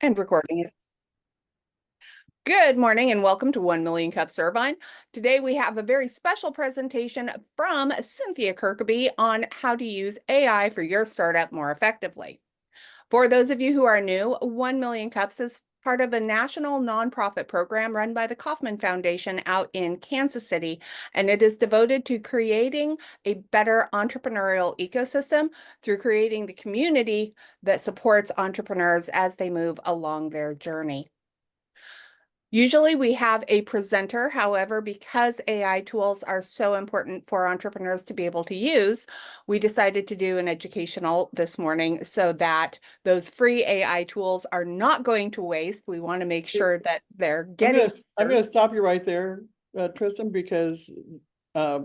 And recording is good morning and welcome to 1 Million Cups Irvine. Today we have a very special presentation from Cynthia Kirkeby on how to use AI for your startup more effectively. For those of you who are new, 1 Million Cups is part of a national nonprofit program run by the Kauffman Foundation out in Kansas City, and it is devoted to creating a better entrepreneurial ecosystem through creating the community that supports entrepreneurs as they move along their journey. Usually we have a presenter, however, because AI tools are so important for entrepreneurs to be able to use, we decided to do an educational this morning so that those free AI tools are not going to waste. We want to make sure that they're getting I'm gonna stop you right there, Tristan, because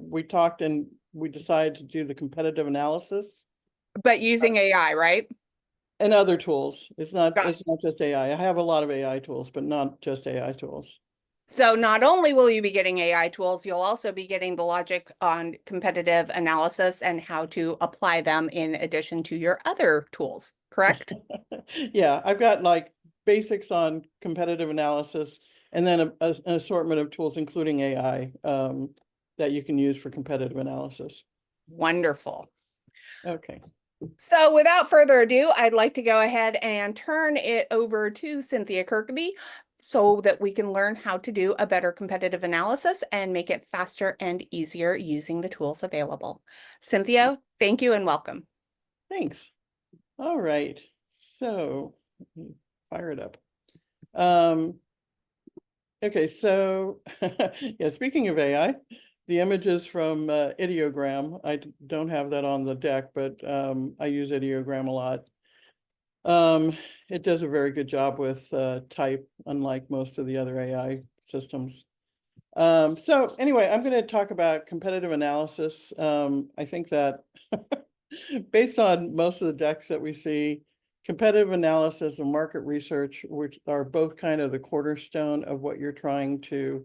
we talked and we decided to do the competitive analysis but using AI, right? and other tools. It's not Got just AI. I have a lot of AI tools, but not just AI tools. So not only will you be getting AI tools, you'll also be getting the logic on competitive analysis and how to apply them in addition to your other tools, correct? Yeah, I've got like basics on competitive analysis and then an assortment of tools, including AI, that you can use for competitive analysis. Wonderful. Okay. So without further ado, I'd like to go ahead and turn it over to Cynthia Kirkeby so that we can learn how to do a better competitive analysis and make it faster and easier using the tools available. Cynthia, thank you and welcome. Thanks. All right. So let me fire it up. Okay, so yeah, speaking of AI, the images from Ideogram, I don't have that on the deck, but I use Ideogram a lot. It does a very good job with type, unlike most of the other AI systems. So anyway, I'm going to talk about competitive analysis. I think that based on most of the decks that we see, competitive analysis and market research, which are both kind of the cornerstone of what you're trying to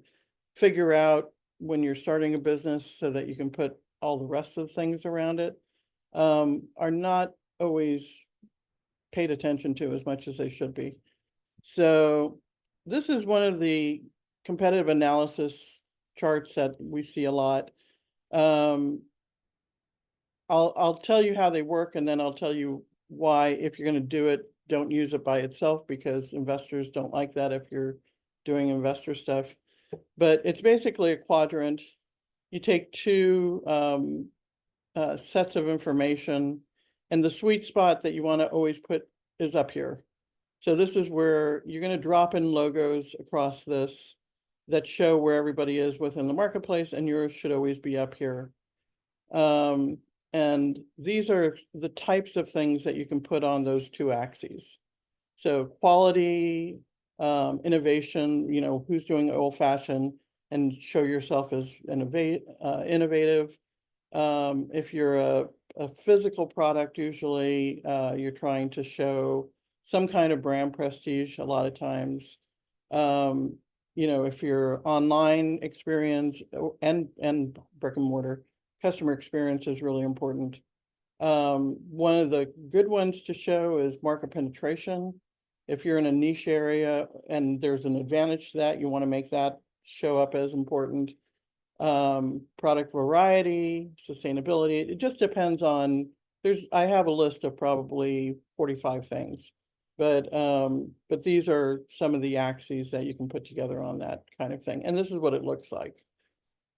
figure out when you're starting a business so that you can put all the rest of the things around it, are not always paid attention to as much as they should be. So this is one of the competitive analysis charts that we see a lot. I'll tell you how they work, and then I'll tell you why, if you're going to do it, don't use it by itself, because investors don't like that if you're doing investor stuff. But it's basically a quadrant. You take two sets of information, and the sweet spot that you want to always put is up here. So this is where you're going to drop in logos across this that show where everybody is within the marketplace, and yours should always be up here. And these are the types of things that you can put on those two axes. So quality, innovation, who's doing old fashioned, and show yourself as innovative. If you're a physical product, usually you're trying to show some kind of brand prestige a lot of times. If you're online experience and brick and mortar, customer experience is really important. One of the good ones to show is market penetration. If you're in a niche area and there's an advantage to that, you want to make that show up as important. Product variety, sustainability, it just depends on, I have a list of probably 45 things, but these are some of the axes that you can put together on that kind of thing. And this is what it looks like.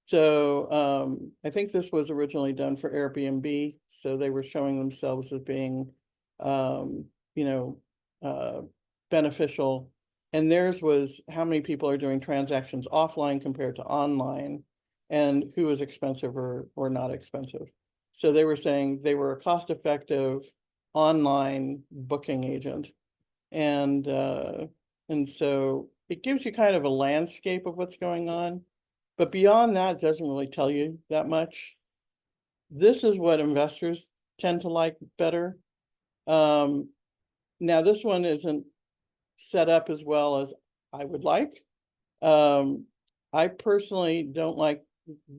So I think this was originally done for Airbnb. So they were showing themselves as being, beneficial. And theirs was how many people are doing transactions offline compared to online, and who is expensive or not expensive. So they were saying they were a cost-effective online booking agent. And so it gives you kind of a landscape of what's going on. But beyond that, it doesn't really tell you that much. This is what investors tend to like better. Now, this one isn't set up as well as I would like. I personally don't like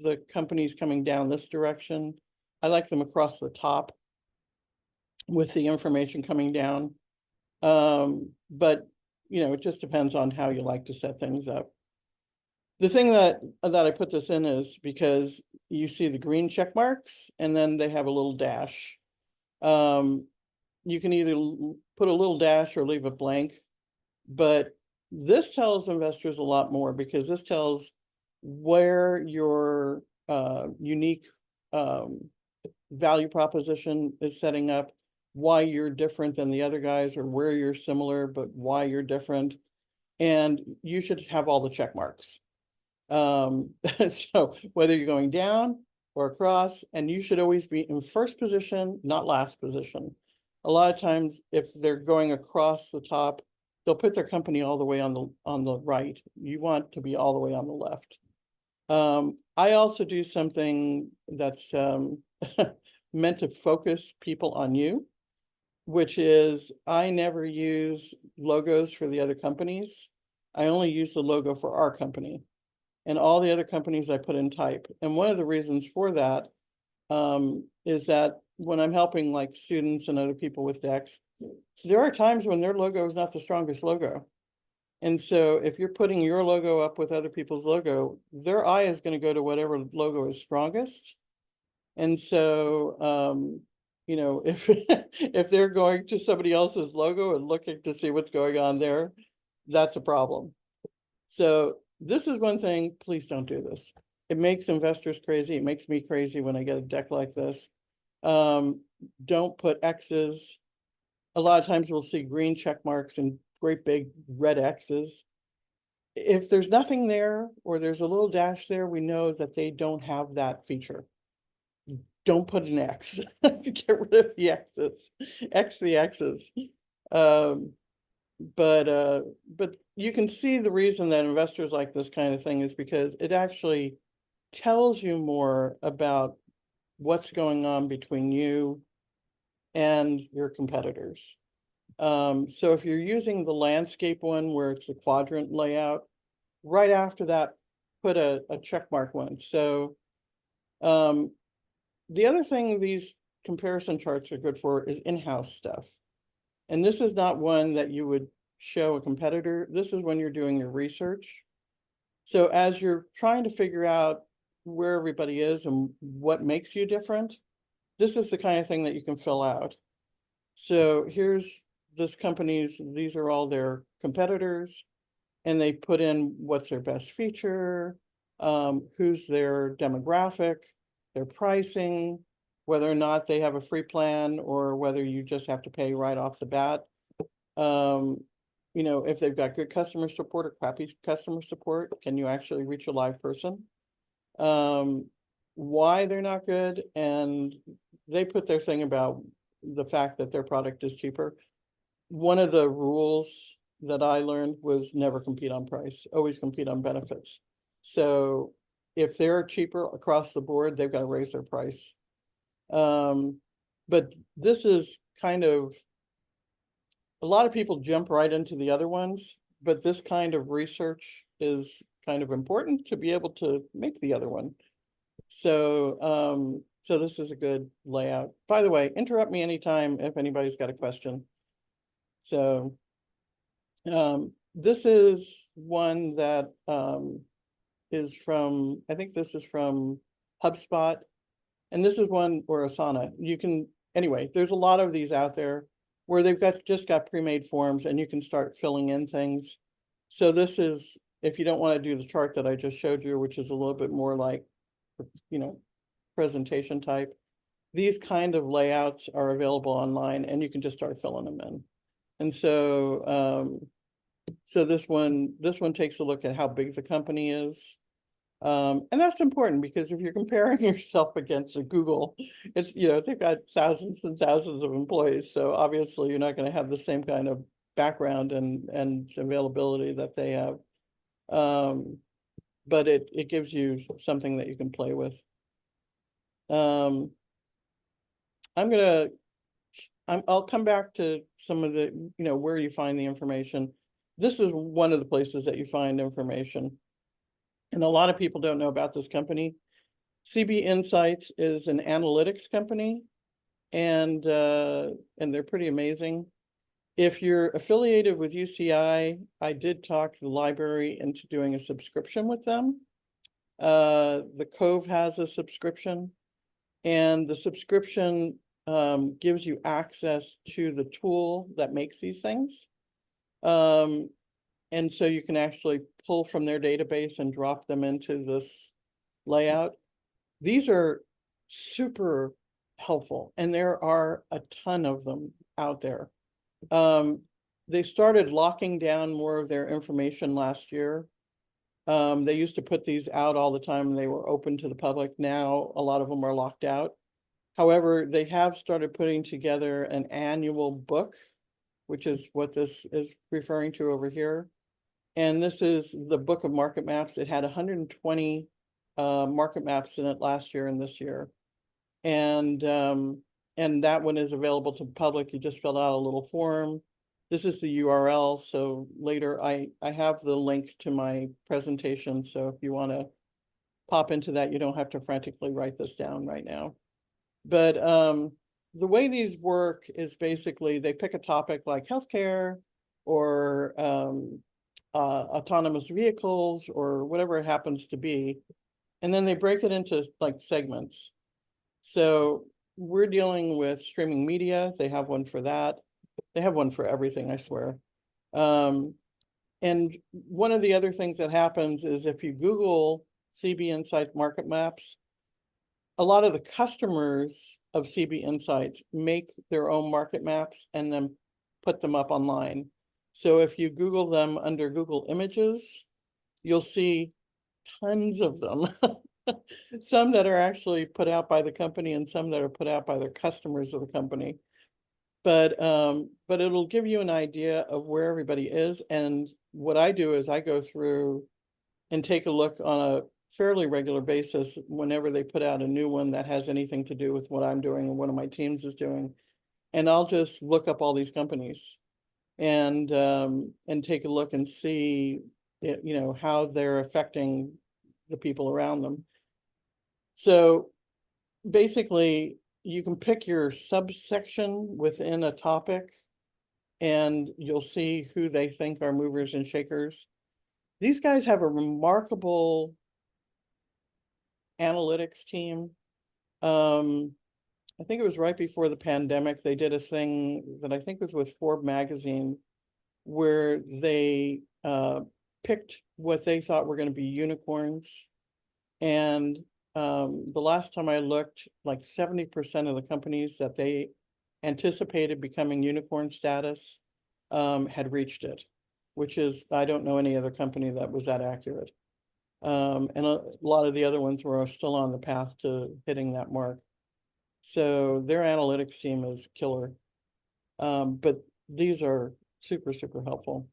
the companies coming down this direction. I like them across the top with the information coming down. But it just depends on how you like to set things up. The thing that I put this in is because you see the green check marks and then they have a little dash. You can either put a little dash or leave it blank, but this tells investors a lot more because this tells where your unique value proposition is setting up, why you're different than the other guys, or where you're similar, but why you're different. And you should have all the check marks. So whether you're going down or across, and you should always be in first position, not last position. A lot of times, if they're going across the top, they'll put their company all the way on the right. You want to be all the way on the left. I also do something that's meant to focus people on you, which is I never use logos for the other companies. I only use the logo for our company. And all the other companies I put in type. And one of the reasons for that is that when I'm helping like students and other people with decks, there are times when their logo is not the strongest logo. And so if you're putting your logo up with other people's logo, their eye is going to go to whatever logo is strongest. And so, if if they're going to somebody else's logo and looking to see what's going on there, that's a problem. So this is one thing, please don't do this. It makes investors crazy. It makes me crazy when I get a deck like this. Don't put X's. A lot of times we'll see green check marks and great big red X's. If there's nothing there or there's a little dash there, we know that they don't have that feature. Don't put an X. Get rid of the X's. X the X's. But you can see the reason that investors like this kind of thing is because it actually tells you more about what's going on between you and your competitors. So if you're using the landscape one where it's the quadrant layout, right after that, put a check mark one. So the other thing these comparison charts are good for is in-house stuff. And this is not one that you would show a competitor. This is when you're doing your research. So as you're trying to figure out where everybody is and what makes you different, this is the kind of thing that you can fill out. So here's this company's, these are all their competitors, and they put in what's their best feature, who's their demographic, their pricing, whether or not they have a free plan or whether you just have to pay right off the bat. If they've got good customer support or crappy customer support, can you actually reach a live person? Why they're not good, and they put their thing about the fact that their product is cheaper. One of the rules that I learned was never compete on price, always compete on benefits. So if they're cheaper across the board, they've got to raise their price. But this is kind of, a lot of people jump right into the other ones, but this kind of research is kind of important to be able to make the other one. So, so this is a good layout. By the way, interrupt me anytime if anybody's got a question. So, this is one that is from, I think this is from HubSpot, and this is one, or Asana. You can, anyway, there's a lot of these out there where they've just got pre-made forms and you can start filling in things. So this is, if you don't want to do the chart that I just showed you, which is a little bit more like, presentation type, these kind of layouts are available online and you can just start filling them in. And so, so this one takes a look at how big the company is. And that's important because if you're comparing yourself against a Google, it's, they've got thousands and thousands of employees. So obviously you're not going to have the same kind of background and availability that they have. But it gives you something that you can play with. I'll come back to some of the, where you find the information. This is one of the places that you find information. And a lot of people don't know about this company. CB Insights is an analytics company, and they're pretty amazing. If you're affiliated with UCI, I did talk the library into doing a subscription with them. The Cove has a subscription, and the subscription gives you access to the tool that makes these things. And so you can actually pull from their database and drop them into this layout. These are super helpful, and there are a ton of them out there. They started locking down more of their information last year. They used to put these out all the time and they were open to the public. Now a lot of them are locked out. However, they have started putting together an annual book, which is what this is referring to over here. And this is the book of market maps. It had 120 market maps in it last year and this year. And that one is available to the public. You just fill out a little form. This is the URL. So later I have the link to my presentation. So if you want to pop into that, you don't have to frantically write this down right now. But the way these work is basically they pick a topic like healthcare or autonomous vehicles or whatever it happens to be. And then they break it into like segments. So we're dealing with streaming media. They have one for that. They have one for everything, I swear. And one of the other things that happens is if you Google CB Insight market maps, a lot of the customers of CB Insights make their own market maps and then put them up online. So if you Google them under Google Images, you'll see tons of them. Some that are actually put out by the company and some that are put out by their customers of the company. But it'll give you an idea of where everybody is. And what I do is I go through and take a look on a fairly regular basis whenever they put out a new one that has anything to do with what I'm doing and one of my teams is doing. And I'll just look up all these companies and take a look and see, you know, how they're affecting the people around them. So basically, you can pick your subsection within a topic and you'll see who they think are movers and shakers. These guys have a remarkable analytics team. I think it was right before the pandemic, they did a thing that I think was with Forbes magazine where they picked what they thought were going to be unicorns. And the last time I looked, like 70% of the companies that they anticipated becoming unicorn status had reached it, which is, I don't know any other company that was that accurate. And a lot of the other ones were still on the path to hitting that mark. So their analytics team is killer. But these are super, super helpful.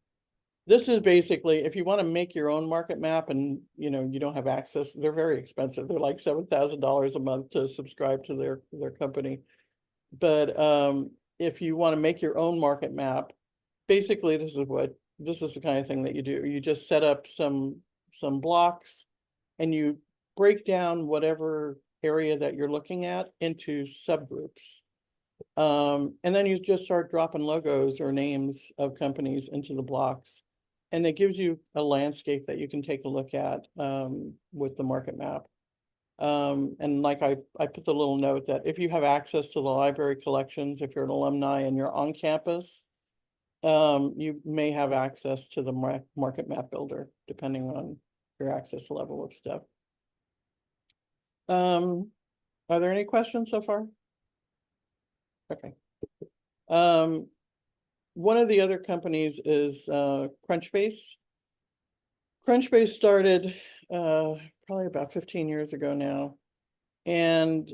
This is basically, if you want to make your own market map and you know you don't have access, they're very expensive. They're like $7,000 a month to subscribe to their company. But if you want to make your own market map, basically this is the kind of thing that you do. You just set up some blocks and you break down whatever area that you're looking at into subgroups. And then you just start dropping logos or names of companies into the blocks. And it gives you a landscape that you can take a look at with the market map. And like I put the little note that if you have access to the library collections, if you're an alumni and you're on campus, you may have access to the market map builder, depending on your access level of stuff. Are there any questions so far? Okay. One of the other companies is Crunchbase. Crunchbase started probably about 15 years ago now. And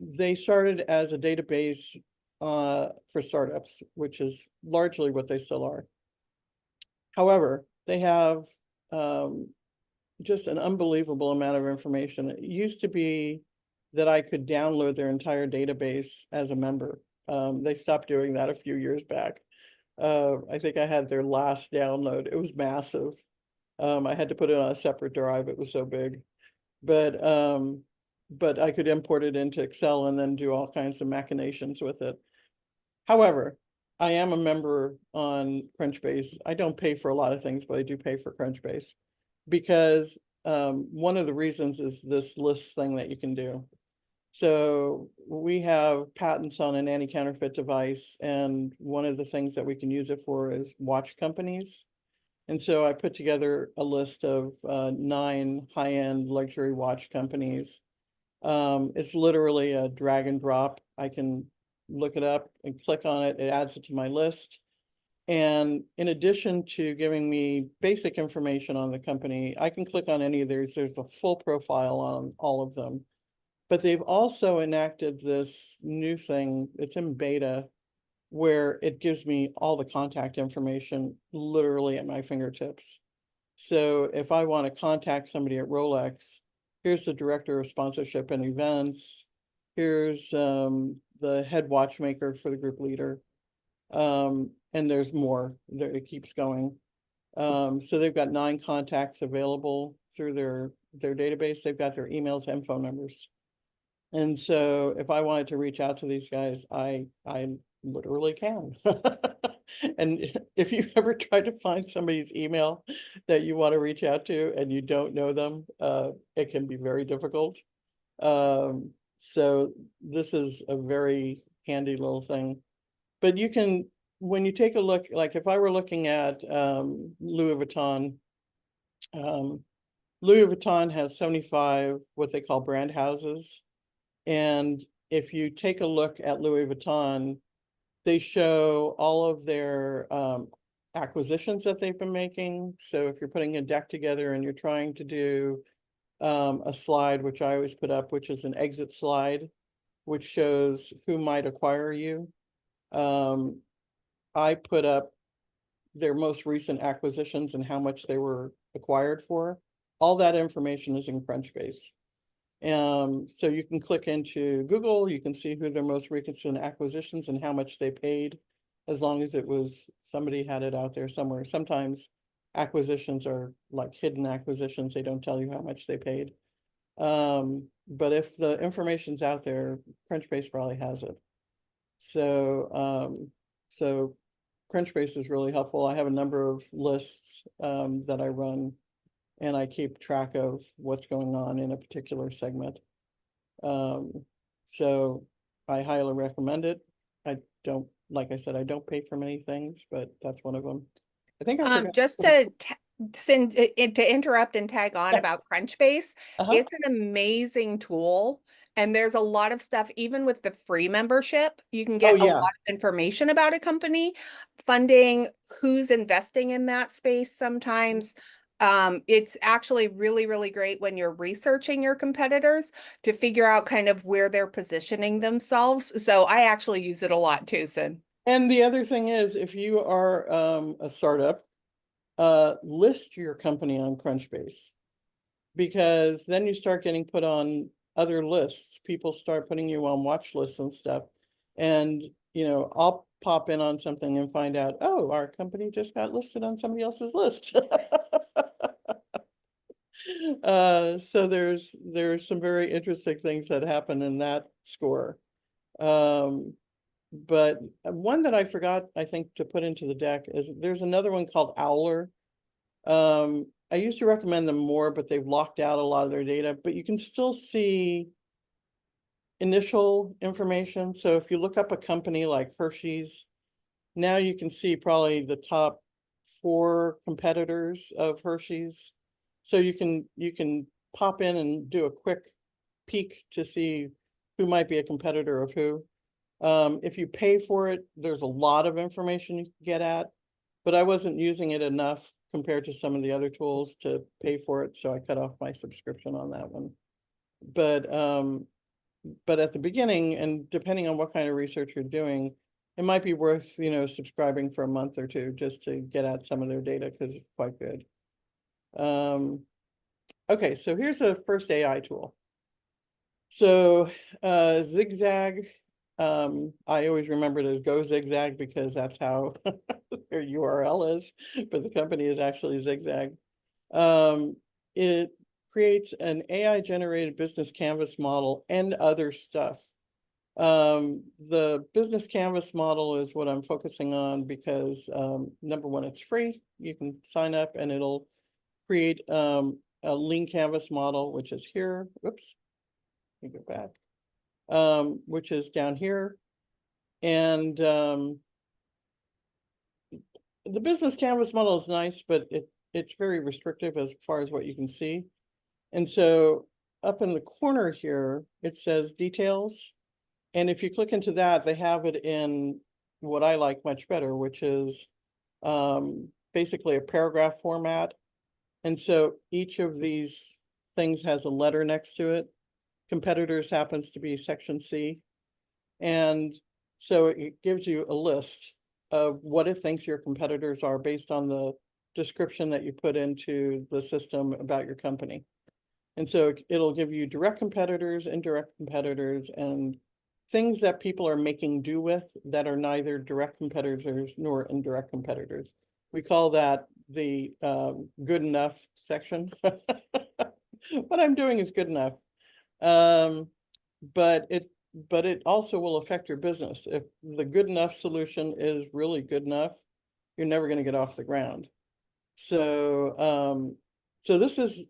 they started as a database for startups, which is largely what they still are. However, they have just an unbelievable amount of information. It used to be that I could download their entire database as a member. They stopped doing that a few years back. I think I had their last download. It was massive. I had to put it on a separate drive. It was so big, but I could import it into Excel and then do all kinds of machinations with it. However, I am a member on Crunchbase. I don't pay for a lot of things, but I do pay for Crunchbase because one of the reasons is this list thing that you can do. So we have patents on an anti-counterfeit device, and one of the things that we can use it for is watch companies. And so I put together a list of 9 high-end luxury watch companies. It's literally a drag and drop. I can look it up and click on it. It adds it to my list. And in addition to giving me basic information on the company, I can click on any of theirs. There's a full profile on all of them. But they've also enacted this new thing, it's in beta, where it gives me all the contact information literally at my fingertips. So if I want to contact somebody at Rolex, here's the director of sponsorship and events. Here's the head watchmaker for the group leader. And there's more. There, it keeps going. So they've got 9 contacts available through their database. They've got their emails and phone numbers. And so if I wanted to reach out to these guys, I literally can. And if you ever try to find somebody's email that you want to reach out to and you don't know them, it can be very difficult. So this is a very handy little thing. But you can, when you take a look, like if I were looking at Louis Vuitton, Louis Vuitton has 75 what they call brand houses. And if you take a look at Louis Vuitton, they show all of their acquisitions that they've been making. So if you're putting a deck together and you're trying to do a slide, which I always put up, which is an exit slide, which shows who might acquire you. I put up their most recent acquisitions and how much they were acquired for. All that information is in Crunchbase. So you can click into Google, you can see who their most recent acquisitions and how much they paid, as long as it was somebody had it out there somewhere. Sometimes acquisitions are like hidden acquisitions, they don't tell you how much they paid. But if the information's out there, Crunchbase probably has it. So Crunchbase is really helpful. I have a number of lists that I run, and I keep track of what's going on in a particular segment. So I highly recommend it. I don't, like I said, I don't pay for many things, but that's one of them. I think I forgot. Just to to interrupt and tag on Yeah. about Crunchbase, Uh-huh. it's an amazing tool. And there's a lot of stuff, even with the free membership, you can Oh, get a lot yeah. of information about a company, funding, who's investing in that space sometimes. It's actually really, really great when you're researching your competitors to figure out kind of where they're positioning themselves. So I actually use it a lot too, Sid. And the other thing is, if you are a startup, list your company on Crunchbase, because then you start getting put on other lists. People start putting you on watch lists and stuff. And, I'll pop in on something and find out, oh, our company just got listed on somebody else's list. So there's some very interesting things that happen in that score. But one that I forgot, I think, to put into the deck is there's another one called Owler. I used to recommend them more, but they've locked out a lot of their data, but you can still see initial information. So if you look up a company like Hershey's, now you can see probably the top 4 competitors of Hershey's. So you can pop in and do a quick peek to see who might be a competitor of who. If you pay for it, there's a lot of information you can get at, but I wasn't using it enough compared to some of the other tools to pay for it, so I cut off my subscription on that one. But at the beginning, and depending on what kind of research you're doing, it might be worth, subscribing for a month or 2 just to get at some of their data, because it's quite good. Okay, so here's a first AI tool. So Zigzag, I always remember it as Go Zigzag because that's how their URL is, but the company is actually Zigzag. It creates an AI generated business canvas model and other stuff. The business canvas model is what I'm focusing on because number one, it's free. You can sign up and it'll create a lean canvas model, which is here. Whoops, let me go back. Which is down here. And the business canvas model is nice, but it's very restrictive as far as what you can see. And so up in the corner here, it says details. And if you click into that, they have it in what I like much better, which is basically a paragraph format. And so each of these things has a letter next to it. Competitors happens to be section C. And so it gives you a list of what it thinks your competitors are based on the description that you put into the system about your company. And so it'll give you direct competitors, indirect competitors, and things that people are making do with that are neither direct competitors nor indirect competitors. We call that the good enough section. What I'm doing is good enough. But it also will affect your business. If the good enough solution is really good enough, you're never going to get off the ground. So so this is,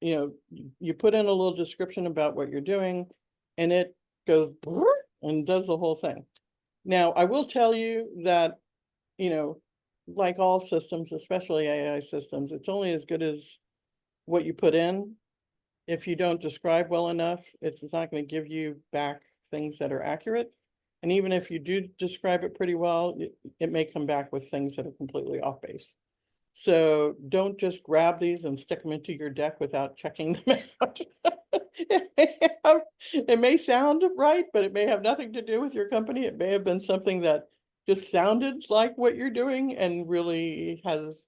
you know, you put in a little description about what you're doing and it goes and does the whole thing. Now, I will tell you that, you know, like all systems, especially AI systems, it's only as good as what you put in. If you don't describe well enough, it's not going to give you back things that are accurate. And even if you do describe it pretty well, it may come back with things that are completely off base. So don't just grab these and stick them into your deck without checking them out. It may sound right, but it may have nothing to do with your company. It may have been something that just sounded like what you're doing and really has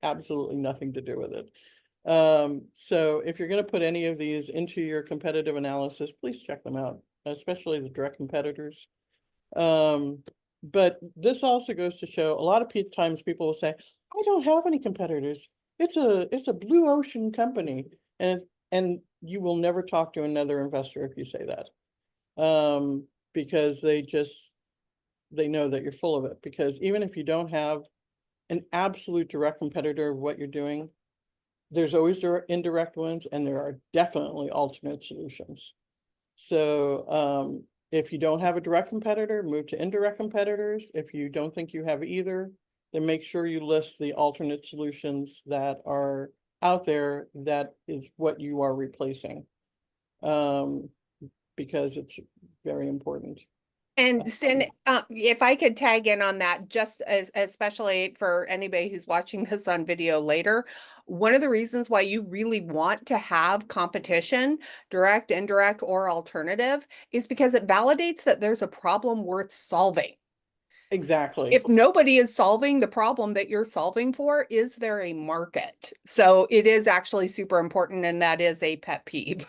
absolutely nothing to do with it. So if you're going to put any of these into your competitive analysis, please check them out, especially the direct competitors. But this also goes to show a lot of times people will say, I don't have any competitors. It's a blue ocean company. And you will never talk to another investor if you say that. Because they know that you're full of it. Because even if you don't have an absolute direct competitor of what you're doing, there's always indirect ones, and there are definitely alternate solutions. So if you don't have a direct competitor, move to indirect competitors. If you don't think you have either, then make sure you list the alternate solutions that are out there. That is what you are replacing, because it's very important. And if I could tag in on that, just especially for anybody who's watching this on video later, one of the reasons why you really want to have competition, direct, indirect, or alternative, is because it validates that there's a problem worth solving. Exactly. If nobody is solving the problem that you're solving for, is there a market? So it is actually super important, and that is a pet peeve.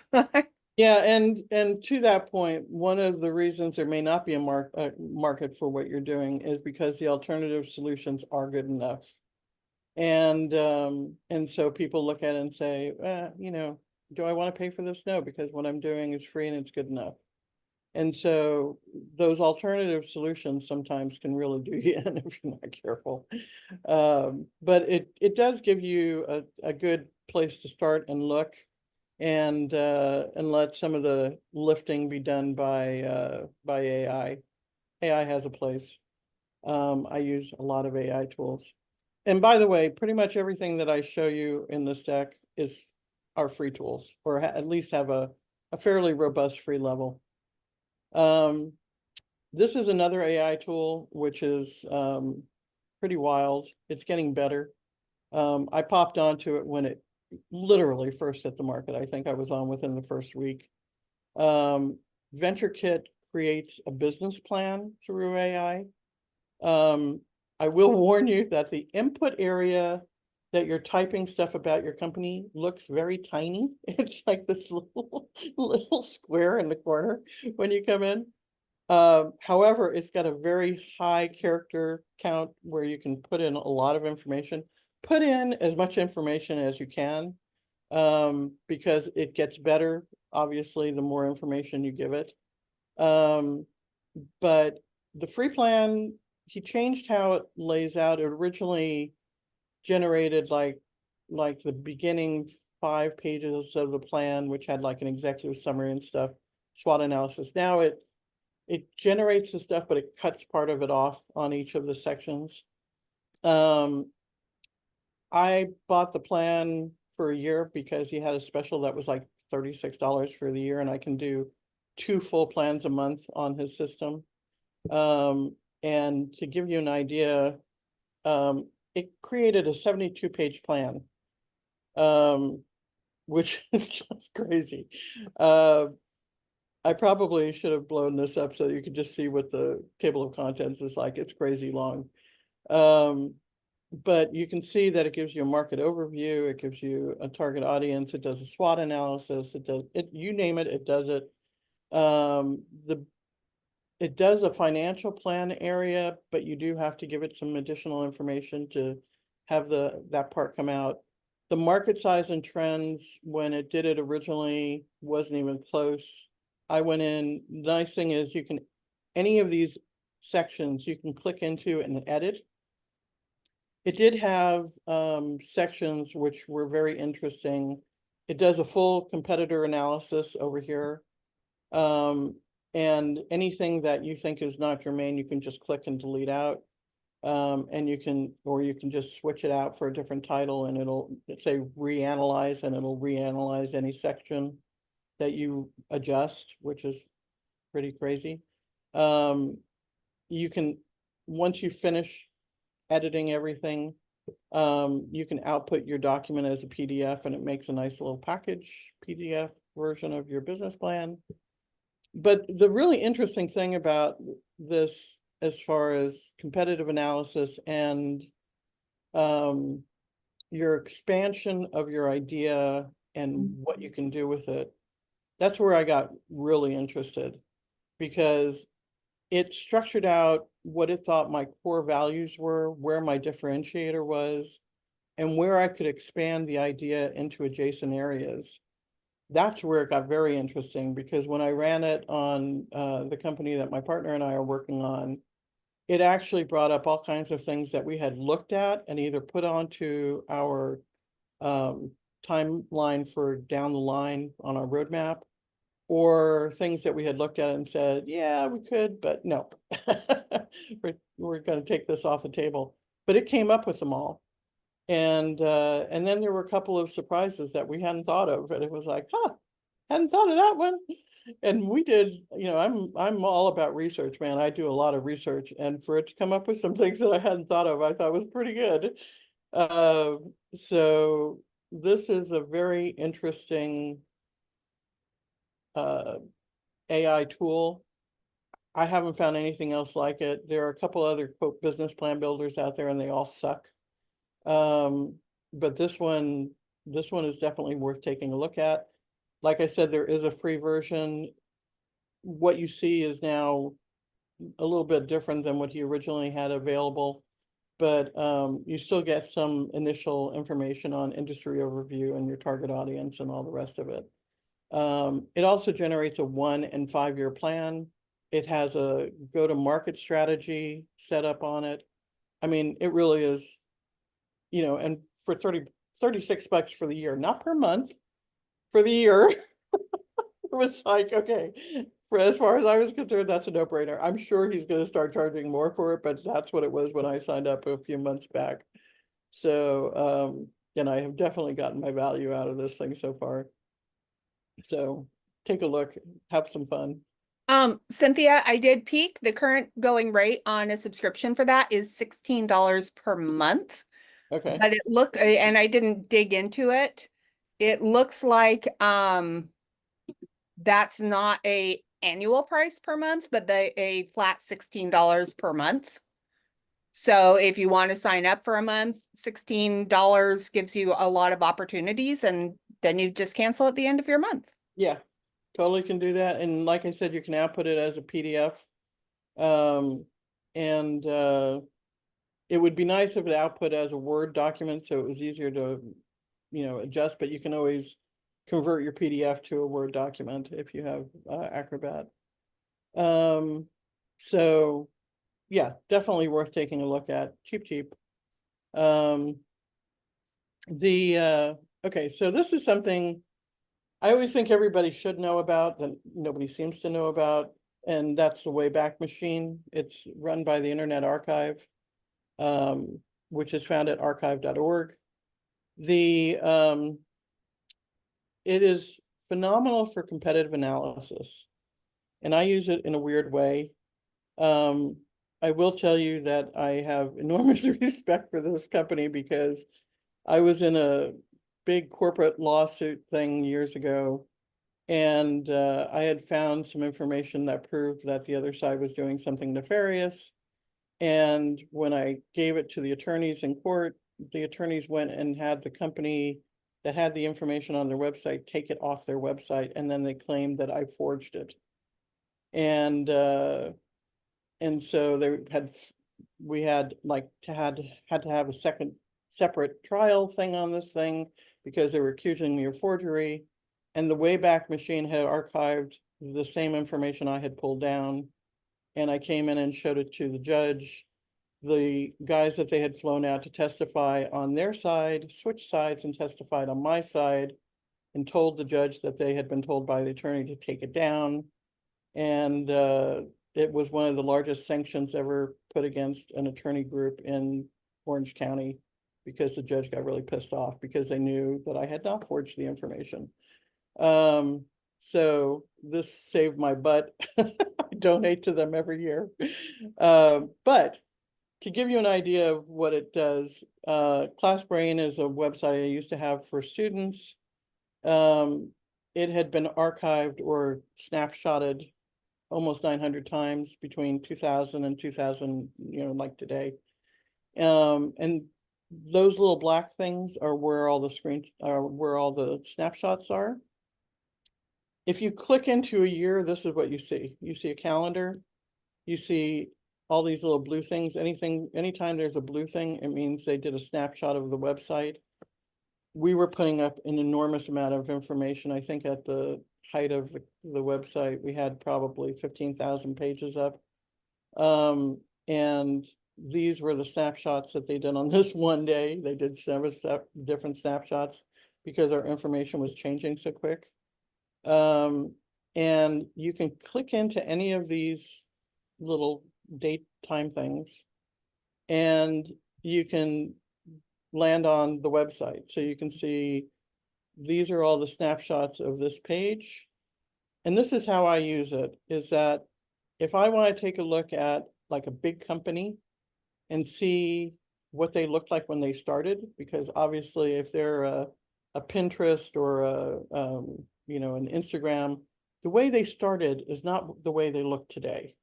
Yeah, and to that point, one of the reasons there may not be a market for what you're doing is because the alternative solutions are good enough. And so people look at it and say, you know, do I want to pay for this? No, because what I'm doing is free and it's good enough. And so those alternative solutions sometimes can really do you in if you're not careful. But it does give you a good place to start and look, and let some of the lifting be done by AI. AI has a place. I use a lot of AI tools. And by the way, pretty much everything that I show you in this deck are free tools, or at least have a fairly robust free level. This is another AI tool, which is pretty wild. It's getting better. I popped onto it when it literally first hit the market. I think I was on within the first week. VentureKit creates a business plan through AI. I will warn you that the input area that you're typing stuff about your company looks very tiny. It's like this little square in the corner when you come in. However, it's got a very high character count where you can put in a lot of information. Put in as much information as you can, because it gets better, obviously, the more information you give it. But the free plan, he changed how it lays out. It originally generated like the beginning 5 pages of the plan, which had like an executive summary and stuff, SWOT analysis. Now it generates the stuff, but it cuts part of it off on each of the sections. I bought the plan for a year because he had a special that was like $36 for the year, and I can do 2 full plans a month on his system. And to give you an idea, it created a 72-page plan, which is just crazy. I probably should have blown this up so you could just see what the table of contents is like. It's crazy long. But you can see that it gives you a market overview, it gives you a target audience, it does a SWOT analysis, it does it, you name it, it does it. It does a financial plan area, but you do have to give it some additional information to have that part come out. The market size and trends, when it did it originally, wasn't even close. I went in, the nice thing is you can, any of these sections you can click into and edit. It did have sections which were very interesting. It does a full competitor analysis over here. And anything that you think is not germane, you can just click and delete out. And you can just switch it out for a different title, and it'll say reanalyze, and it'll reanalyze any section that you adjust, which is pretty crazy. You can, once you finish editing everything, you can output your document as a PDF, and it makes a nice little package PDF version of your business plan. But the really interesting thing about this, as far as competitive analysis and your expansion of your idea and what you can do with it, that's where I got really interested, because it structured out what it thought my core values were, where my differentiator was, and where I could expand the idea into adjacent areas. That's where it got very interesting, because when I ran it on the company that my partner and I are working on, it actually brought up all kinds of things that we had looked at and either put onto our timeline for down the line on our roadmap, or things that we had looked at and said, yeah, we could, but no, we're going to take this off the table. But it came up with them all. And then there were a couple of surprises that we hadn't thought of, and it was like, huh, hadn't thought of that one. And we did, I'm all about research, man. I do a lot of research, and for it to come up with some things that I hadn't thought of, I thought was pretty good. So this is a very interesting AI tool. I haven't found anything else like it. There are a couple other quote business plan builders out there, and they all suck. But this one is definitely worth taking a look at. Like I said, there is a free version. What you see is now a little bit different than what he originally had available, but you still get some initial information on industry overview and your target audience and all the rest of it. It also generates a 1 and 5 year plan. It has a go-to-market strategy set up on it. I mean, it really is, and for 36 bucks for the year, not per month, for the year. It was like, okay, for as far as I was concerned, that's a no-brainer. I'm sure he's going to start charging more for it, but that's what it was when I signed up a few months back. So, and I have definitely gotten my value out of this thing so far. So take a look, have some fun. Cynthia, I did peek. The current going rate on a subscription for that is $16 per month. Okay. But and I didn't dig into it. It looks like that's not a annual price per month, but a flat $16 per month. So if you want to sign up for a month, $16 gives you a lot of opportunities, and then you just cancel at the end of your month. Yeah, totally can do that. And like I said, you can output it as a PDF. And it would be nice if it output as a Word document, so it was easier to, adjust, but you can always convert your PDF to a Word document if you have Acrobat. So yeah, definitely worth taking a look at. Cheap. Um, okay, so this is something I always think everybody should know about that nobody seems to know about, and that's the Wayback Machine. It's run by the Internet Archive, um, which is found at archive.org. The it is phenomenal for competitive analysis, and I use it in a weird way. Um, I will tell you that I have enormous respect for this company because I was in a big corporate lawsuit thing years ago, and I had found some information that proved that the other side was doing something nefarious. And when I gave it to the attorneys in court, the attorneys went and had the company that had the information on their website take it off their website, and then they claimed that I forged it. And so we had like had to have a second separate trial thing on this thing because they were accusing me of forgery. And the Wayback Machine had archived the same information I had pulled down, and I came in and showed it to the judge. The guys that they had flown out to testify on their side switched sides and testified on my side, and told the judge that they had been told by the attorney to take it down. And it was one of the largest sanctions ever put against an attorney group in Orange County, because the judge got really pissed off because they knew that I had not forged the information. So this saved my butt. I donate to them every year. But to give you an idea of what it does, ClassBrain is a website I used to have for students. It had been archived or snapshotted almost 900 times between 2000 and 2000, like today. And those little black things are where all the snapshots are. If you click into a year, this is what you see. You see a calendar, you see all these little blue things. Anytime there's a blue thing, it means they did a snapshot of the website. We were putting up an enormous amount of information. I think at the height of the website, we had probably 15,000 pages up. And these were the snapshots that they did on this one day. They did 7 different snapshots because our information was changing so quick. And you can click into any of these little date time things, and you can land on the website. So you can see these are all the snapshots of this page. And this is how I use it, is that if I want to take a look at like a big company and see what they looked like when they started, because obviously if they're a Pinterest or an Instagram, the way they started is not the way they look today.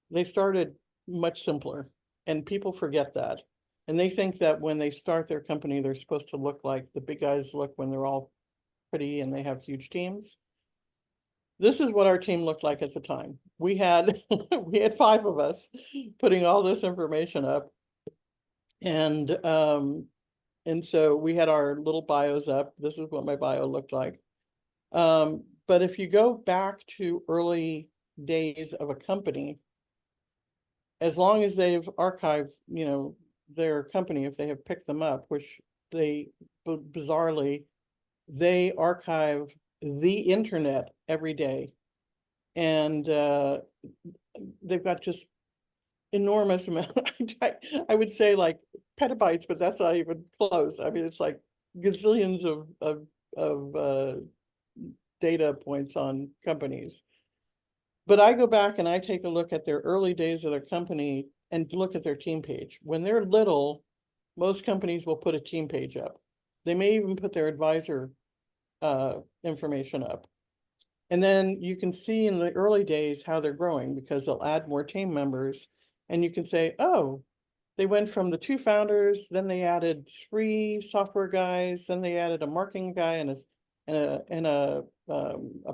They started much simpler, and people forget that. And they think that when they start their company, they're supposed to look like the big guys look when they're all pretty and they have huge teams. This is what our team looked like at the time. We had 5 of us putting all this information up. And so we had our little bios up. This is what my bio looked like. But if you go back to early days of a company, as long as they've archived, their company, if they have picked them up, which they bizarrely, they archive the internet every day. And they've got just enormous amount. I would say like petabytes, but that's not even close. I mean, it's like gazillions of data points on companies. But I go back and I take a look at their early days of their company and look at their team page. When they're little, most companies will put a team page up. They may even put their advisor information up. And then you can see in the early days how they're growing, because they'll add more team members, and you can say, oh, they went from the 2 founders, then they added 3 software guys, then they added a marketing guy and a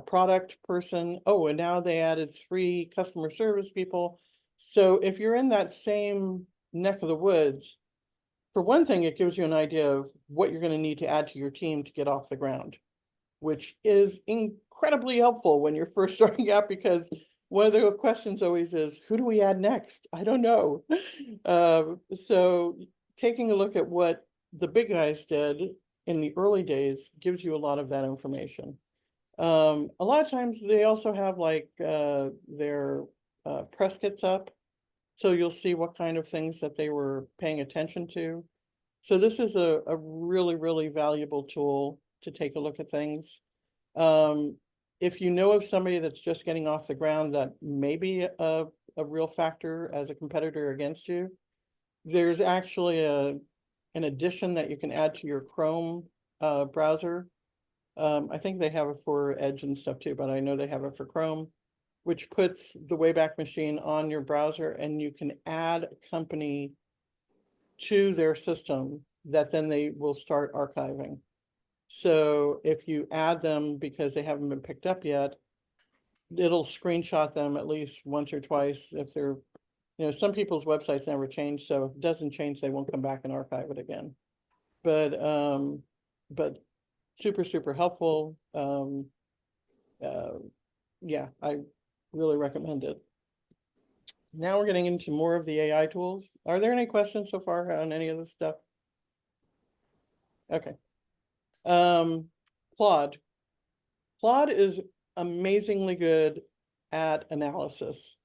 product person. Oh, and now they added 3 customer service people. So if you're in that same neck of the woods, for one thing, it gives you an idea of what you're going to need to add to your team to get off the ground, which is incredibly helpful when you're first starting out, because one of the questions always is, who do we add next? I don't know. So taking a look at what the big guys did in the early days gives you a lot of that information. A lot of times they also have like their press kits up. So you'll see what kind of things that they were paying attention to. So this is a really, really valuable tool to take a look at things. If you know of somebody that's just getting off the ground, that may be a real factor as a competitor against you. There's actually an addition that you can add to your Chrome browser. I think they have it for Edge and stuff too, but I know they have it for Chrome, which puts the Wayback Machine on your browser, and you can add a company to their system that then they will start archiving. So if you add them because they haven't been picked up yet, it'll screenshot them at least once or twice if they're, some people's websites never change, so if it doesn't change, they won't come back and archive it again. But super, super helpful. Yeah, I really recommend it. Now we're getting into more of the AI tools. Are there any questions so far on any of this stuff? Okay. Claude. Claude is amazingly good at analysis.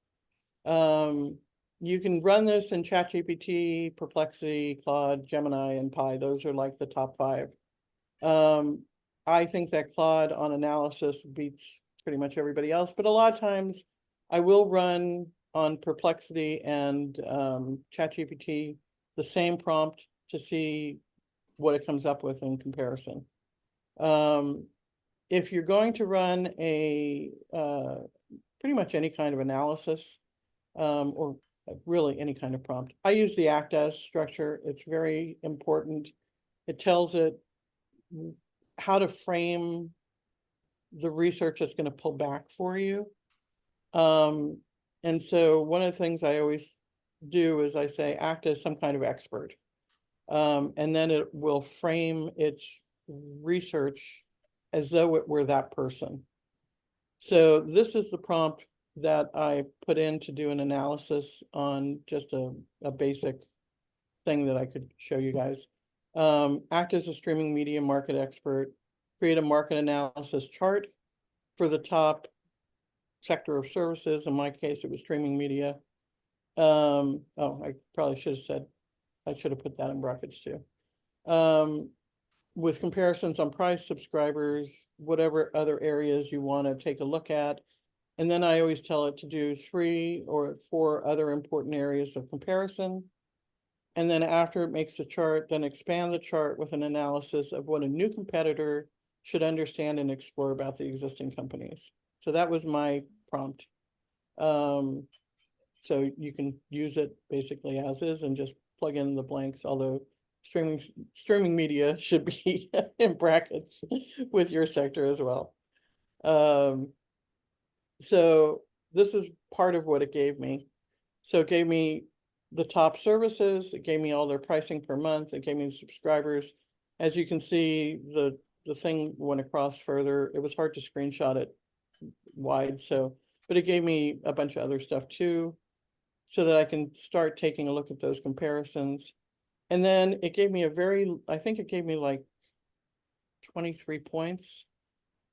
You can run this in ChatGPT, Perplexity, Claude, Gemini, and Pi. Those are like the top 5. I think that Claude on analysis beats pretty much everybody else, but a lot of times I will run on Perplexity and ChatGPT the same prompt to see what it comes up with in comparison. If you're going to run a pretty much any kind of analysis, or really any kind of prompt, I use the act as structure. It's very important. It tells it how to frame the research that's going to pull back for you. And so one of the things I always do is I say, act as some kind of expert. And then it will frame its research as though it were that person. So this is the prompt that I put in to do an analysis on just a basic thing that I could show you guys. Act as a streaming media market expert, create a market analysis chart for the top sector of services. In my case, it was streaming media. Oh, I probably should have said, I should have put that in brackets too. With comparisons on price, subscribers, whatever other areas you want to take a look at. And then I always tell it to do 3 or 4 other important areas of comparison. And then after it makes the chart, then expand the chart with an analysis of what a new competitor should understand and explore about the existing companies. So that was my prompt. So you can use it basically as is and just plug in the blanks, although streaming media should be in brackets with your sector as well. So this is part of what it gave me. So it gave me the top services, it gave me all their pricing per month, it gave me the subscribers. As you can see, the thing went across further. It was hard to screenshot it wide, but it gave me a bunch of other stuff too, so that I can start taking a look at those comparisons. And then it gave me I think it gave me like 23 points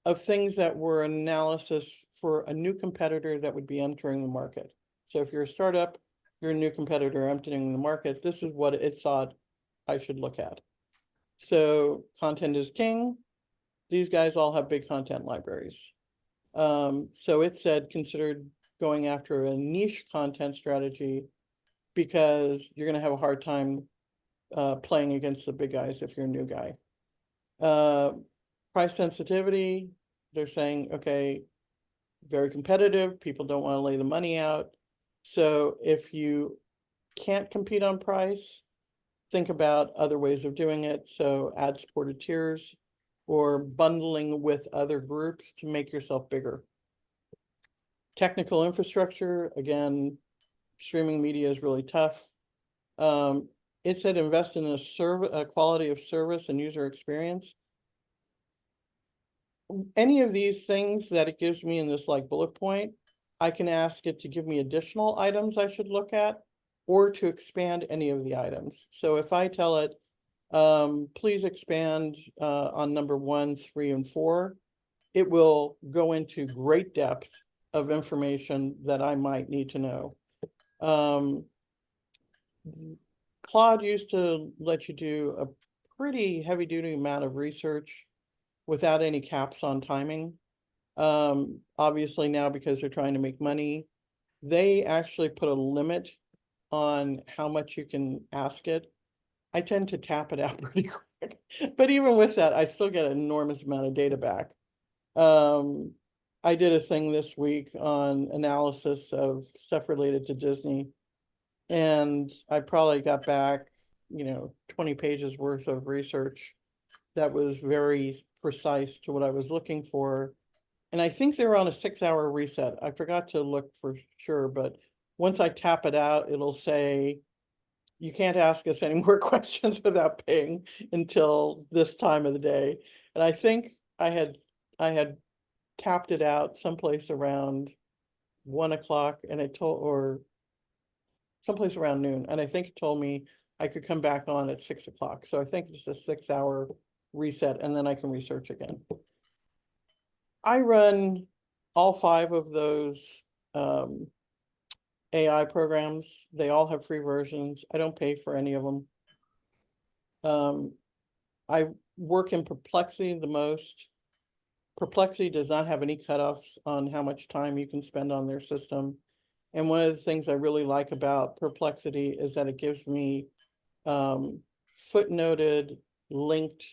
of things that were an analysis for a new competitor that would be entering the market. So if you're a startup, you're a new competitor entering the market, this is what it thought I should look at. So content is king. These guys all have big content libraries. So it said, considered going after a niche content strategy because you're going to have a hard time playing against the big guys if you're a new guy. Price sensitivity, they're saying, okay, very competitive. People don't want to lay the money out. So if you can't compete on price, think about other ways of doing it. So ad supported tiers or bundling with other groups to make yourself bigger. Technical infrastructure, again, streaming media is really tough. It said invest in a quality of service and user experience. Any of these things that it gives me in this like bullet point, I can ask it to give me additional items I should look at or to expand any of the items. So if I tell it, please expand on number 1, 3, and 4, it will go into great depth of information that I might need to know. Claude used to let you do a pretty heavy duty amount of research without any caps on timing. Obviously now, because they're trying to make money, they actually put a limit on how much you can ask it. I tend to tap it out pretty quick, but even with that, I still get an enormous amount of data back. I did a thing this week on analysis of stuff related to Disney, and I probably got back, 20 pages worth of research that was very precise to what I was looking for. And I think they're on a 6-hour reset. I forgot to look for sure, but once I tap it out, it'll say, you can't ask us any more questions without paying until this time of the day. And I think I had tapped it out someplace around 1 o'clock, and it told, or someplace around noon, and I think it told me I could come back on at 6 o'clock. So I think it's a 6-hour reset, and then I can research again. I run all 5 of those AI programs. They all have free versions. I don't pay for any of them. I work in Perplexity the most. Perplexity does not have any cutoffs on how much time you can spend on their system. And one of the things I really like about Perplexity is that it gives me footnoted, linked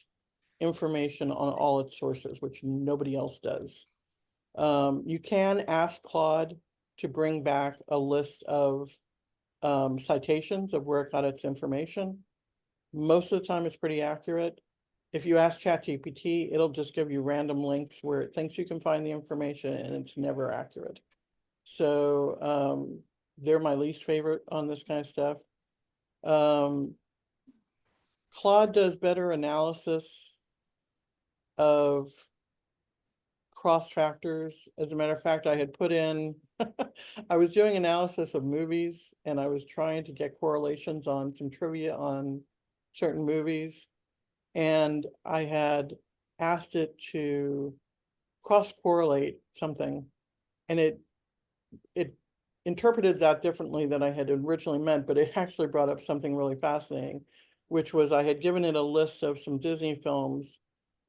information on all its sources, which nobody else does. You can ask Claude to bring back a list of citations of where it got its information. Most of the time it's pretty accurate. If you ask ChatGPT, it'll just give you random links where it thinks you can find the information, and it's never accurate. So they're my least favorite on this kind of stuff. Claude does better analysis of cross factors. As a matter of fact, I had put in, I was doing analysis of movies, and I was trying to get correlations on some trivia on certain movies. And I had asked it to cross correlate something, and it interpreted that differently than I had originally meant, but it actually brought up something really fascinating, which was I had given it a list of some Disney films,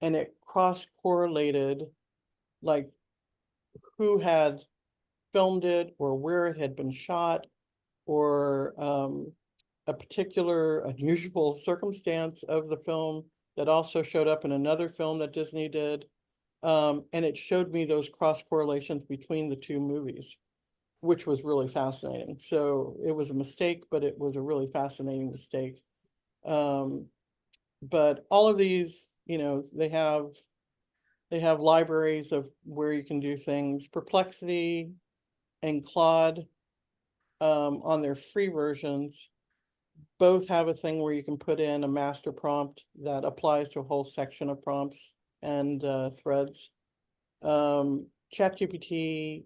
and it cross correlated like who had filmed it or where it had been shot, or a particular unusual circumstance of the film that also showed up in another film that Disney did. And it showed me those cross correlations between the 2 movies, which was really fascinating. So it was a mistake, but it was a really fascinating mistake. But all of these, they have libraries of where you can do things. Perplexity and Claude, on their free versions, both have a thing where you can put in a master prompt that applies to a whole section of prompts and threads. ChatGPT,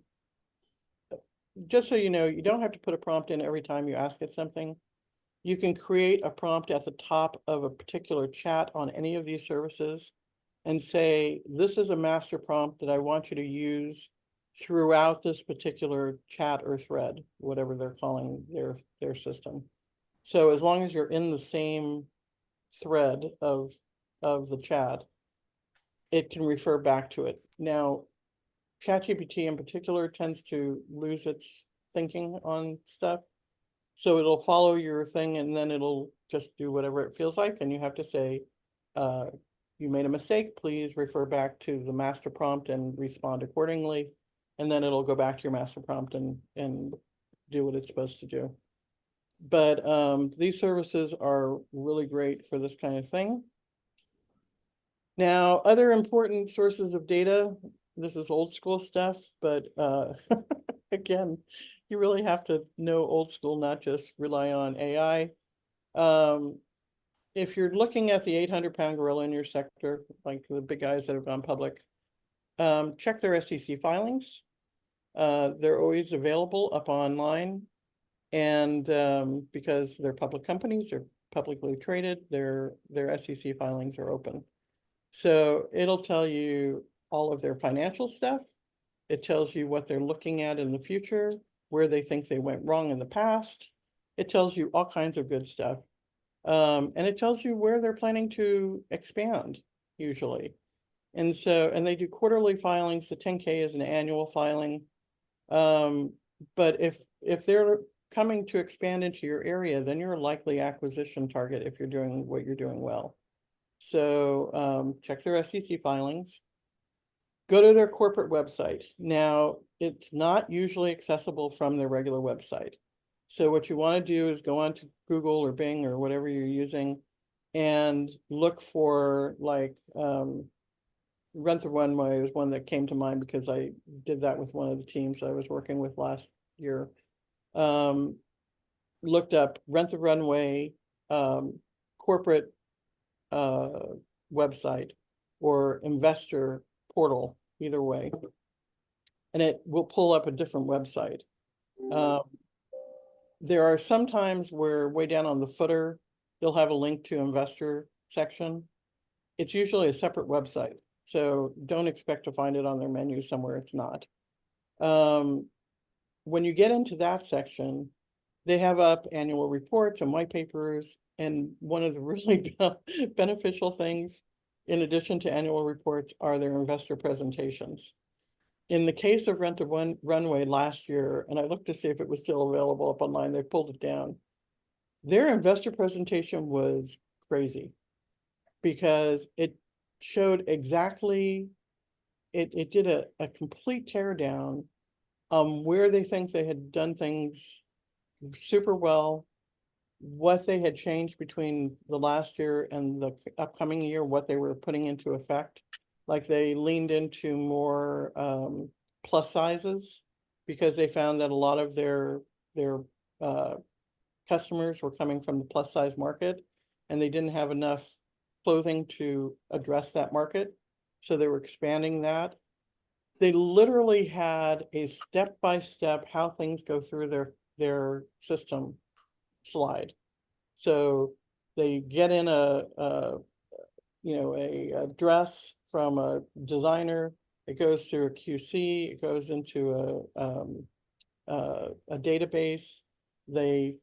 just so you know, you don't have to put a prompt in every time you ask it something. You can create a prompt at the top of a particular chat on any of these services and say, this is a master prompt that I want you to use throughout this particular chat or thread, whatever they're calling their system. So as long as you're in the same thread of the chat, it can refer back to it. Now, ChatGPT in particular tends to lose its thinking on stuff. So it'll follow your thing, and then it'll just do whatever it feels like. And you have to say, you made a mistake, please refer back to the master prompt and respond accordingly. And then it'll go back to your master prompt and do what it's supposed to do. But these services are really great for this kind of thing. Now, other important sources of data, this is old school stuff, but again, you really have to know old school, not just rely on AI. If you're looking at the 800-pound gorilla in your sector, like the big guys that have gone public, check their SEC filings. They're always available up online. And because they're public companies, they're publicly traded, their SEC filings are open. So it'll tell you all of their financial stuff. It tells you what they're looking at in the future, where they think they went wrong in the past. It tells you all kinds of good stuff. And it tells you where they're planning to expand, usually. And so, and they do quarterly filings. The 10K is an annual filing. But if they're coming to expand into your area, then you're a likely acquisition target if you're doing what you're doing well. So check their SEC filings. Go to their corporate website. Now, it's not usually accessible from their regular website. So what you want to do is go on to Google or Bing or whatever you're using and look for like Rent the Runway is one that came to mind because I did that with one of the teams I was working with last year. Looked up Rent the Runway corporate website or investor portal, either way. And it will pull up a different website. There are some times where way down on the footer, they'll have a link to investor section. It's usually a separate website. So don't expect to find it on their menu somewhere it's not. When you get into that section, they have up annual reports and white papers. And one of the really beneficial things, in addition to annual reports, are their investor presentations. In the case of Rent the Runway last year, and I looked to see if it was still available up online, they pulled it down. Their investor presentation was crazy because it showed exactly, it did a complete teardown where they think they had done things super well, what they had changed between the last year and the upcoming year, what they were putting into effect. Like they leaned into more plus sizes because they found that a lot of their customers were coming from the plus size market and they didn't have enough clothing to address that market. So they were expanding that. They literally had a step-by-step how things go through their system slide. So they get in a dress from a designer. It goes through a QC. It goes into a database. They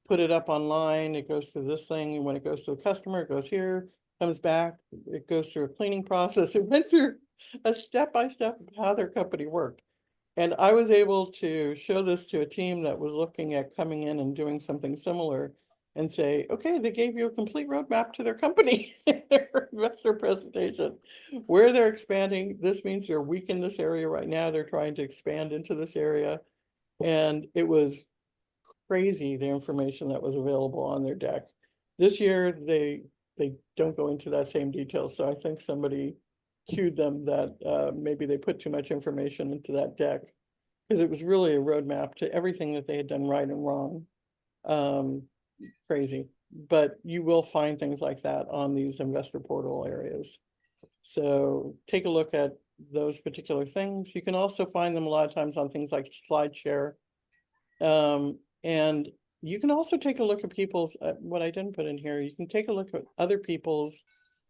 put it up online. It goes through this thing, and when it goes to the customer, it goes here, comes back. It goes through a cleaning process. It went through a step-by-step of how their company worked. And I was able to show this to a team that was looking at coming in and doing something similar and say, okay, they gave you a complete roadmap to their company in their investor presentation, where they're expanding. This means they're weak in this area right now. They're trying to expand into this area. And it was crazy, the information that was available on their deck. This year, they don't go into that same detail. So I think somebody cued them that maybe they put too much information into that deck because it was really a roadmap to everything that they had done right and wrong. Crazy, but you will find things like that on these investor portal areas. So take a look at those particular things. You can also find them a lot of times on things like SlideShare. And you can also take a look at people's, what I didn't put in here, you can take a look at other people's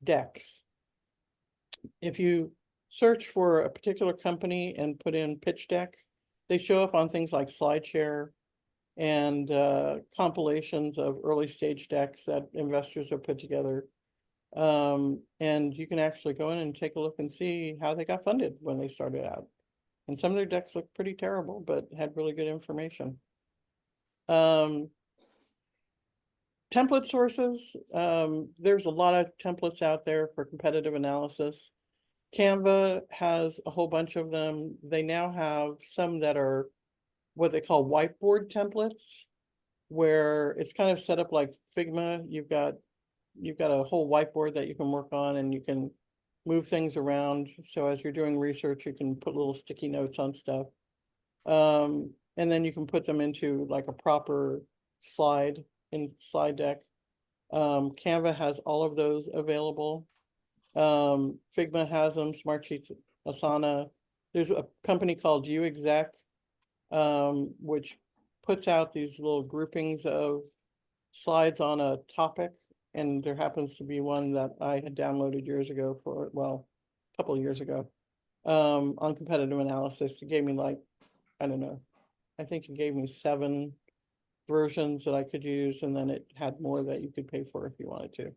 decks. If you search for a particular company and put in pitch deck, they show up on things like SlideShare and compilations of early stage decks that investors have put together. And you can actually go in and take a look and see how they got funded when they started out. And some of their decks look pretty terrible, but had really good information. Template sources, there's a lot of templates out there for competitive analysis. Canva has a whole bunch of them. They now have some that are what they call whiteboard templates, where it's kind of set up like Figma. You've got a whole whiteboard that you can work on and you can move things around. So as you're doing research, you can put little sticky notes on stuff. And then you can put them into like a proper slide deck. Canva has all of those available. Figma has them, Smartsheets, Asana. There's a company called UExec which puts out these little groupings of slides on a topic. And there happens to be one that I had downloaded years ago for, well, a couple of years ago, on competitive analysis. It gave me like, I don't know, I think it gave me 7 versions that I could use, and then it had more that you could pay for if you wanted to.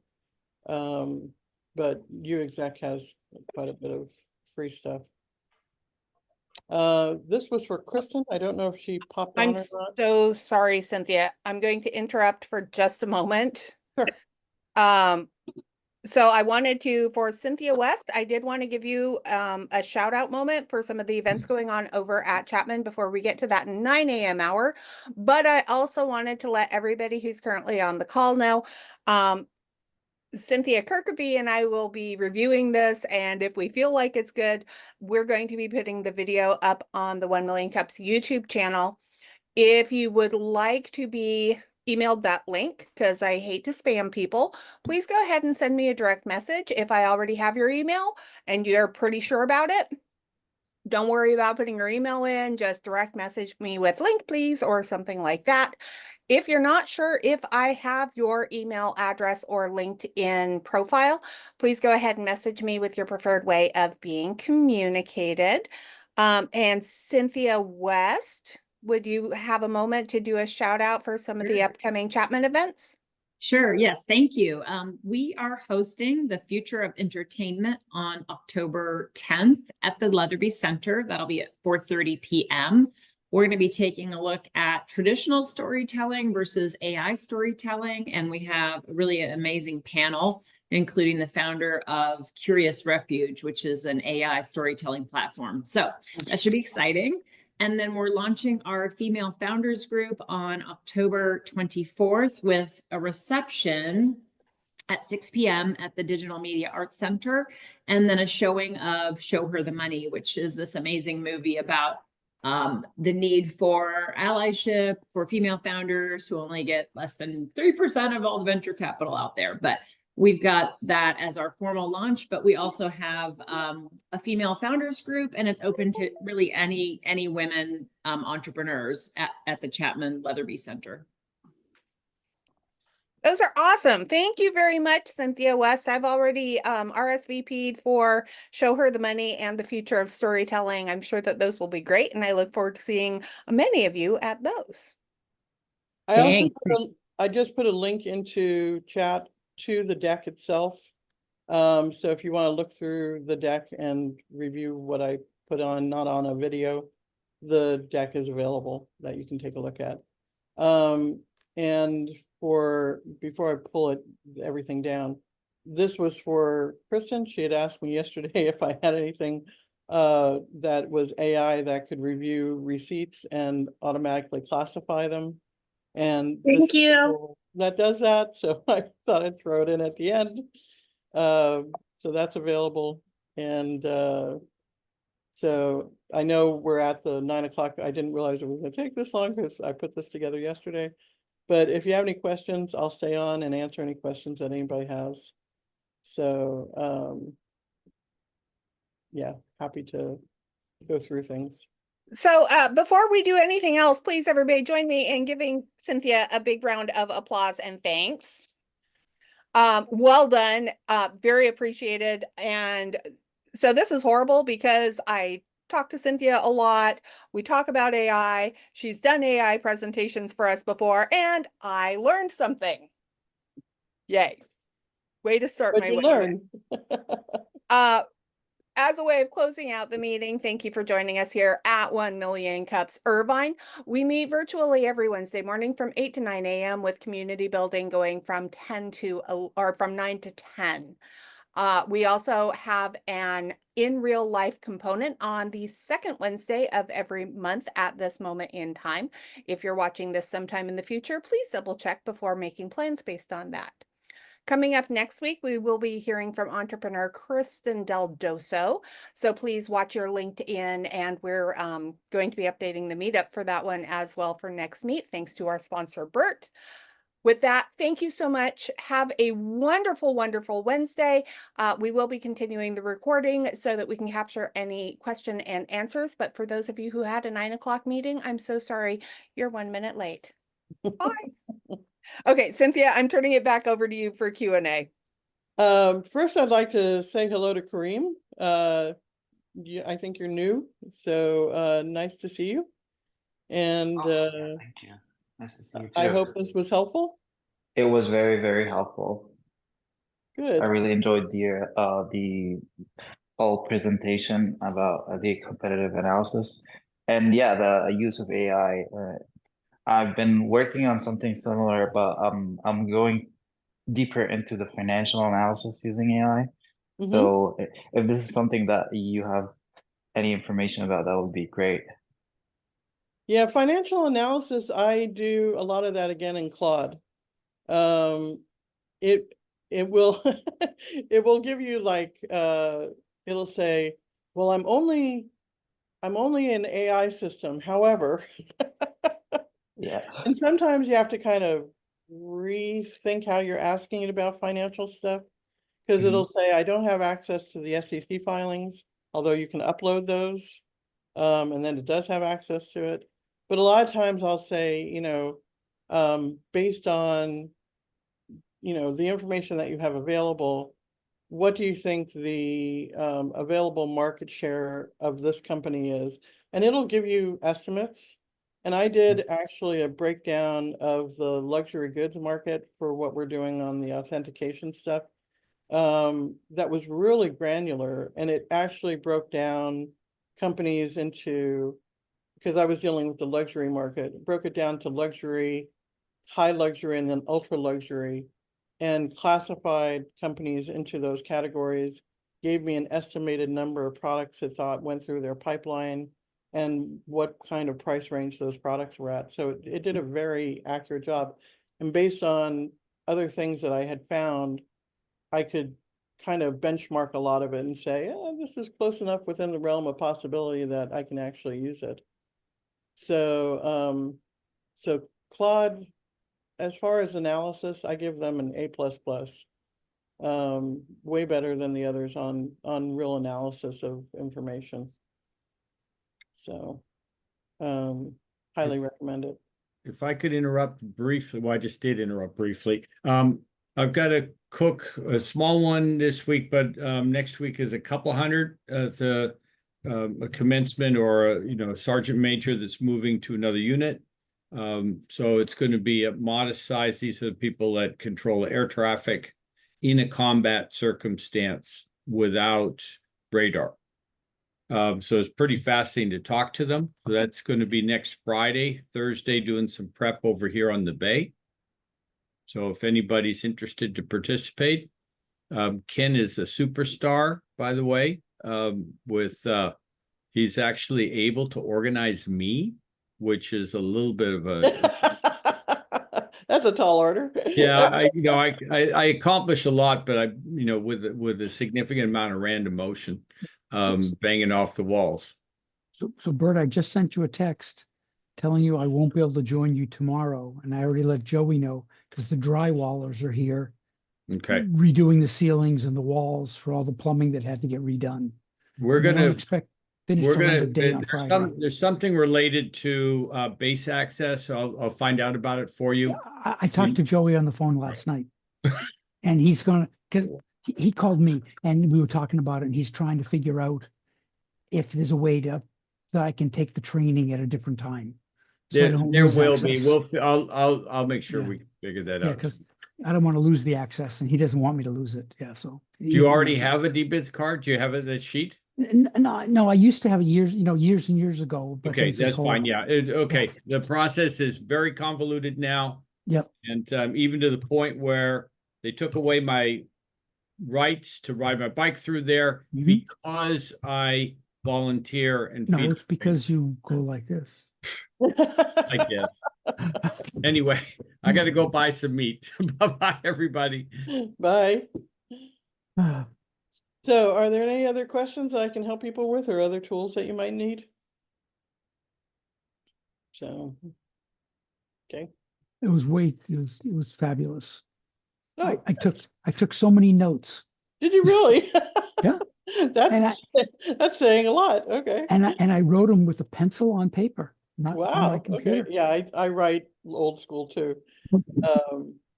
But UExec has quite a bit of free stuff. This was for Kristen. I don't know if she popped I'm on or not. so sorry, Cynthia. I'm going to interrupt for just a moment. Sure. So I wanted to, for Cynthia West, I did want to give you a shout out moment for some of the events going on over at Chapman before we get to that 9 a.m. hour. But I also wanted to let everybody who's currently on the call know, Cynthia Kirkeby and I will be reviewing this, and if we feel like it's good, we're going to be putting the video up on the 1 Million Cups YouTube channel. If you would like to be emailed that link, because I hate to spam people, please go ahead and send me a direct message if I already have your email and you're pretty sure about it. Don't worry about putting your email in, just direct message me with link, please, or something like that. If you're not sure if I have your email address or LinkedIn profile, please go ahead and message me with your preferred way of being communicated. And Cynthia West, would you have a moment to do a shout out for some of the upcoming Chapman events? Sure. Yes. Thank you. We are hosting the Future of Entertainment on October 10th at the Leatherby Center. That'll be at 4:30 p.m. We're going to be taking a look at traditional storytelling versus AI storytelling. And we have a really amazing panel, including the founder of Curious Refuge, which is an AI storytelling platform. So that should be exciting. And then we're launching our female founders group on October 24th with a reception at 6 p.m. at the Digital Media Arts Center, and then a showing of Show Her the Money, which is this amazing movie about the need for allyship for female founders who only get less than 3% of all the venture capital out there. But we've got that as our formal launch, but we also have a female founders group, and it's open to really any women entrepreneurs at the Chapman Leatherby Center. Those are awesome. Thank you very much, Cynthia West. I've already RSVP'd for Show Her the Money and the Future of Storytelling. I'm sure that those will be great, and I look forward to seeing many of you at those. I just put a link into chat to the deck itself. So if you want to look through the deck and review what I put on, not on a video, the deck is available that you can take a look at. And before I pull everything down, this was for Kristen. She had asked me yesterday if I had anything that was AI that could review receipts and automatically classify them. And thank you. That does that. So I thought I'd throw it in at the end. So that's available. And so I know we're at the 9 o'clock. I didn't realize it was going to take this long because I put this together yesterday. But if you have any questions, I'll stay on and answer any questions that anybody has. So yeah, happy to go through things. So before we do anything else, please everybody join me in giving Cynthia a big round of applause and thanks. Well done, very appreciated. And so this is horrible because I talk to Cynthia a lot. We talk about AI. She's done AI presentations for us before, and I learned something. Yay. Way to start my Wednesday. As a way of closing out the meeting, thank you for joining us here at 1 Million Cups Irvine. We meet virtually every Wednesday morning from 8 to 9 a.m. with community building going from 9 to 10. We also have an in real life component on the second Wednesday of every month at this moment in time. If you're watching this sometime in the future, please double check before making plans based on that. Coming up next week, we will be hearing from entrepreneur Kristen Del Doso. So please watch your LinkedIn, and we're going to be updating the meetup for that one as well for next meet, thanks to our sponsor, Bert. With that, thank you so much. Have a wonderful, wonderful Wednesday. We will be continuing the recording so that we can capture any question and answers. But for those of you who had a 9 o'clock meeting, I'm so sorry. You're 1 minute late. Bye. Okay, Cynthia, I'm turning it back over to you for Q&A. First, I'd like to say hello to Kareem. I think you're new, so nice to see you. And Awesome. Yeah, thank you. Nice to see you I too. hope this was helpful. It was very, very helpful. I Good. really enjoyed the whole presentation about the competitive analysis. And yeah, the use of AI. I've been working on something similar, but I'm going deeper into the financial analysis using AI. Mhm. So if this is something that you have any information about, that would be great. Yeah, financial analysis, I do a lot of that again in Claude. It will it will give you like it'll say, well, I'm only an AI system. However, Yeah. and sometimes you have to kind of rethink how you're asking it about financial stuff, because it'll say, I don't have access to the SEC filings, although you can upload those. And then it does have access to it. But a lot of times I'll say, based on, the information that you have available, what do you think the available market share of this company is? And it'll give you estimates. And I did actually a breakdown of the luxury goods market for what we're doing on the authentication stuff. That was really granular, and it actually broke down companies into, because I was dealing with the luxury market, broke it down to luxury, high luxury, and then ultra luxury, and classified companies into those categories, gave me an estimated number of products it thought went through their pipeline and what kind of price range those products were at. So it did a very accurate job. And based on other things that I had found, I could kind of benchmark a lot of it and say, this is close enough within the realm of possibility that I can actually use it. So, so Claude, as far as analysis, I give them an A++. Way better than the others on real analysis of information. So, highly recommend it. If I could interrupt briefly, well, I just did interrupt briefly. I've got to cook a small one this week, but next week is a couple hundred as a commencement or a sergeant major that's moving to another unit. So it's going to be a modest size. These are the people that control air traffic in a combat circumstance without radar. So it's pretty fascinating to talk to them. So that's going to be next Friday, Thursday, doing some prep over here on the Bay. So if anybody's interested to participate, Ken is a superstar, by the way, he's actually able to organize me, which is a little bit of a That's a tall order. yeah, I accomplish a lot, but with a significant amount of random motion, banging off the walls. So Bert, I just sent you a text telling you I won't be able to join you tomorrow, and I already let Joey know because the drywallers are here. Okay, redoing the ceilings and the walls for all the plumbing that had to get redone. We're They don't gonna expect finish till end of day on Friday. there's something related to base access. I'll find out about it for you. I talked to Joey on the phone last night, and he's gonna, because he called me and we were talking about it, and he's trying to figure out if there's a way that I can take the training at a different time. So There will be. I'll make sure we figure that out. Because I don't want to lose the access, and he doesn't want me to lose it. Yeah. So do you already have a DBITS card? Do you have that sheet? No, I used to have years and years ago. But okay, that's fine. Yeah. Okay. Yeah. The process is very convoluted now. Yep. And even to the point where they took away my rights to ride my bike through there because I volunteer and no, feed. it's because you go like this. I guess. Anyway, I got to go buy some meat. Bye-bye, everybody. Bye. So are there any other questions I can help people with, or other tools that you might need? So, okay. it was fabulous. Oh, I took so many notes. did you really? Yeah. That's saying a lot. Okay. And I wrote them with a pencil on paper, not on my Wow. Okay. computer. Yeah, I write old school too.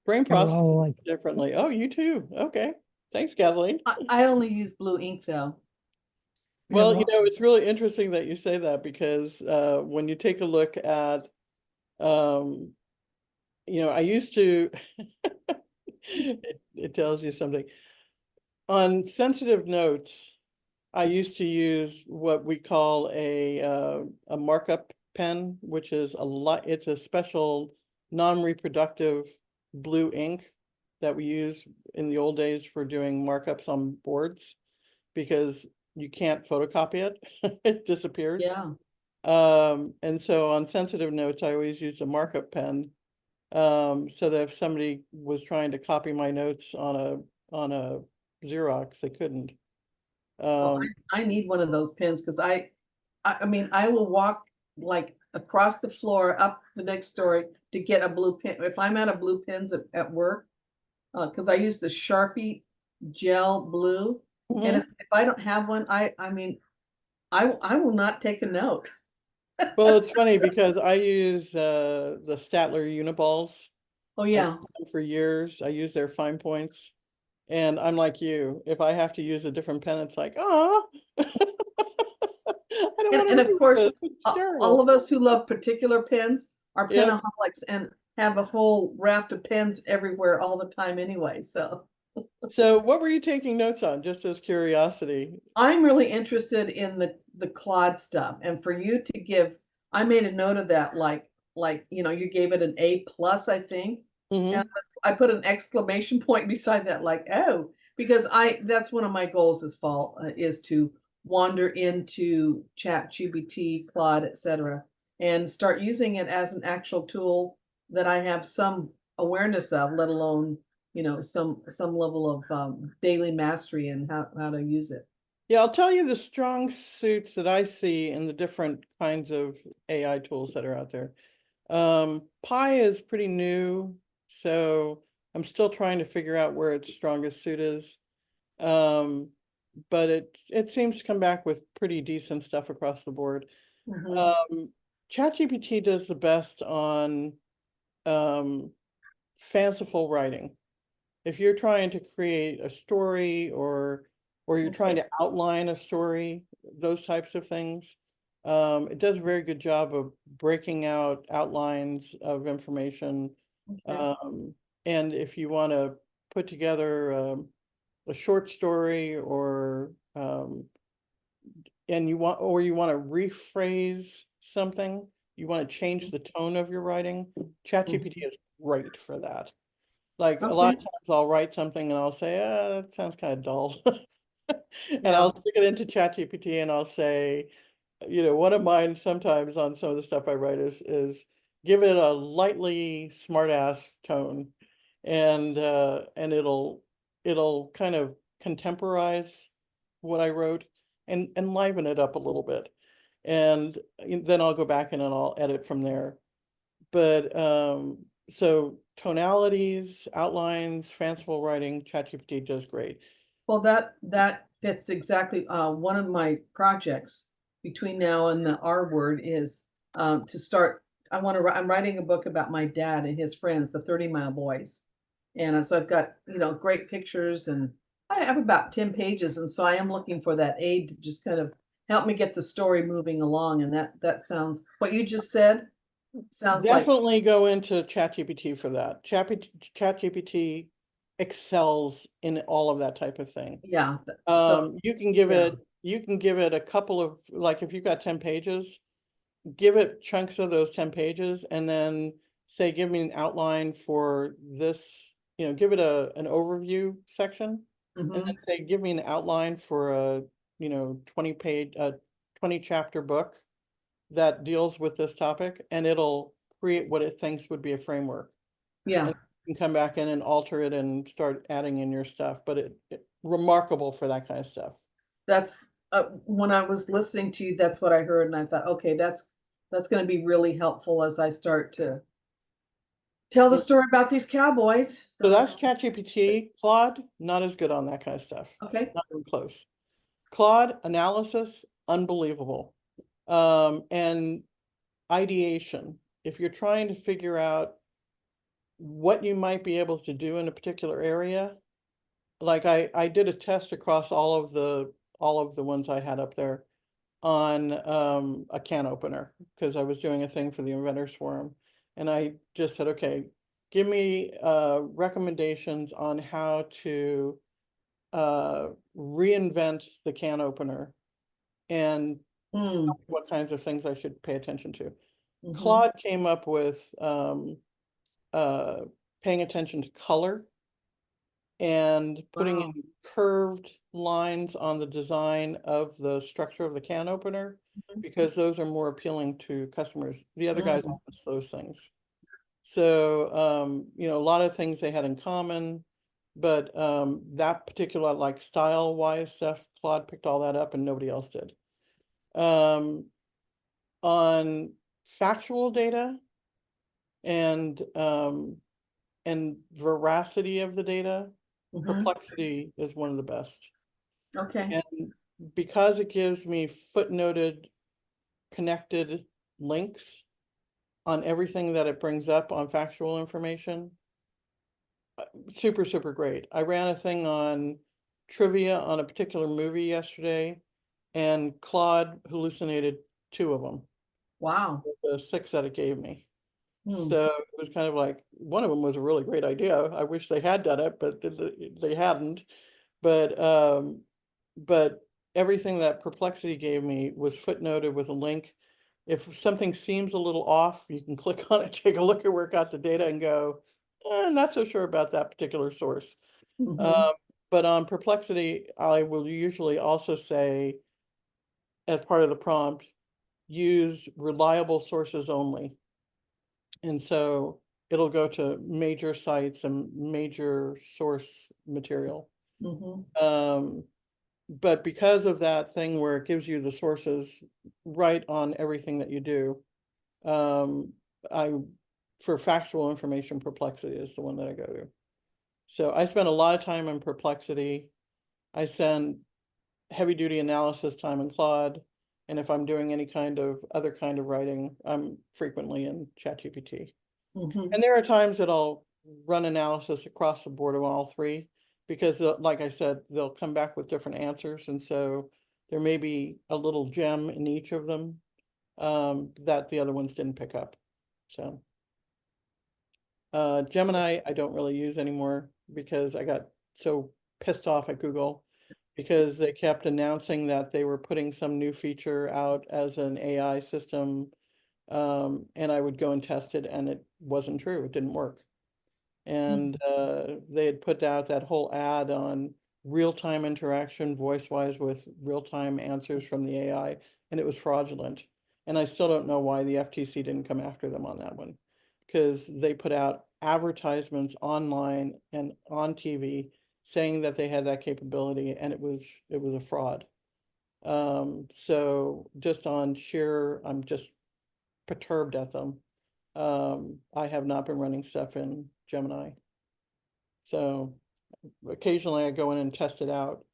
Brain They were all processes like, differently. Oh, you too. Okay. Thanks, Kathleen. I only use blue ink though. yeah, Well, you know, it's really interesting that you say that because when you take a look at, you know, I used to, it tells you something. On sensitive notes, I used to use what we call a markup pen, which is it's a special non-reproductive blue ink that we use in the old days for doing markups on boards because you can't photocopy it. It disappears. Yeah. And so on sensitive notes, I always used a markup pen. So that if somebody was trying to copy my notes on a Xerox, they couldn't. Well, I need one of those pens because I mean, I will walk like across the floor up the next story to get a blue pen. If I'm out of blue pens at work, because I use the Sharpie gel blue. And if I don't have one, I mean, I will not take a note. Well, it's funny because I use the Statler Uniballs. Oh I've yeah. used them for years. I use their fine points. And I'm like you, if I have to use a different pen, it's like, oh, I don't want And to of use course, this. It's all terrible. of us who love particular pens are Yep. penaholics and have a whole raft of pens everywhere all the time anyway. So So what were you taking notes on, just as curiosity? I'm really interested in the Claude stuff, and for you to give, I made a note of that, like you know, you gave it an A+, I think, Mhm. and I put an exclamation point beside that, like, oh, because that's one of my goals this fall is to wander into ChatGPT, Claude, etc., and start using it as an actual tool that I have some awareness of, let alone you know some level of daily mastery and how to use it. Yeah, I'll tell you the strong suits that I see in the different kinds of AI tools that are out there. Pi is pretty new, so I'm still trying to figure out where its strongest suit is. But it seems to come back with pretty decent stuff across the board. ChatGPT does the best on fanciful writing. If you're trying to create a story or you're trying to outline a story, those types of things, it does a very good job of breaking out outlines of information. And if you want to put together a short story and you want to rephrase something, you want to change the tone of your writing, ChatGPT is great for that. Like a lot of times I'll write something and I'll say, that sounds kind of dull. And I'll stick it into ChatGPT and I'll say, you know, one of mine sometimes on some of the stuff I write is give it a lightly smartass tone and it'll kind of contemporize what I wrote and liven it up a little bit. And then I'll go back in and I'll edit from there. But so tonalities, outlines, fanciful writing, ChatGPT does great. Well, that fits exactly. One of my projects between now and the R word is to start. I'm writing a book about my dad and his friends, the 30 Mile Boys, and so I've got great pictures, and I have about 10 pages, and so I am looking for that aid to just kind of help me get the story moving along. And that sounds what you just said. Sounds like Definitely go into ChatGPT for that. ChatGPT excels in all of that type of thing. yeah. So You can give yeah. it a couple of, like if you've got 10 pages, give it chunks of those 10 pages and then say, give me an outline for this, you know, give it an overview section and then say, give me an outline for a, you know, 20 chapter book that deals with this topic, and it'll create what it thinks would be a framework. Yeah. And you can come back in and alter it and start adding in your stuff, but it remarkable for that kind of stuff. That's when I was listening to you, that's what I heard, and I thought, okay, that's going to be really helpful as I start to Tell the story about these cowboys. So that's ChatGPT. Claude, not as good on that kind of stuff. Okay. Not even close. Claude analysis, unbelievable. And ideation. If you're trying to figure out what you might be able to do in a particular area, like I did a test across all of the ones I had up there on a can opener because I was doing a thing for the Inventors Forum, and I just said, okay, give me recommendations on how to reinvent the can opener and Mm, what kinds of things I should pay attention to. mhm. Claude came up with paying attention to color and putting Wow. in curved lines on the design of the structure of the can opener, Mhm. because those are more appealing to customers. The other guys Mm. don't miss those things. So, you know, a lot of things they had in common, but that particular like style wise stuff, Claude picked all that up and nobody else did. On factual data and veracity of the data, Mhm. Perplexity is one of the best. Okay. And because it gives me footnoted, connected links on everything that it brings up on factual information, super, super great. I ran a thing on trivia on a particular movie yesterday, and Claude hallucinated 2 of them, Wow. the 6 that it gave me. Hmm. So it was kind of like, one of them was a really great idea. I wish they had done it, but they hadn't. But everything that Perplexity gave me was footnoted with a link. If something seems a little off, you can click on it, take a look at where it got the data and go, not so sure about that particular source. Mhm. But on Perplexity, I will usually also say, as part of the prompt, use reliable sources only. And so it'll go to major sites and major source material. Mhm. But because of that thing where it gives you the sources right on everything that you do, I, for factual information, Perplexity is the one that I go to. So I spend a lot of time in Perplexity. I send heavy duty analysis time in Claude. And if I'm doing any kind of other kind of writing, I'm frequently in ChatGPT. Mhm. And there are times that I'll run analysis across the board on all 3, because like I said, they'll come back with different answers. And so there may be a little gem in each of them that the other ones didn't pick up. So Gemini, I don't really use anymore because I got so pissed off at Google because they kept announcing that they were putting some new feature out as an AI system. And I would go and test it and it wasn't true. It didn't work. And they had put out that whole ad on real-time interaction, voice-wise, with real-time answers from the AI, and it was fraudulent. And I still don't know why the FTC didn't come after them on that one, because they put out advertisements online and on TV saying that they had that capability, and it was a fraud. So just on sheer, I'm just perturbed at them. I have not been running stuff in Gemini. So occasionally I go in and test it out,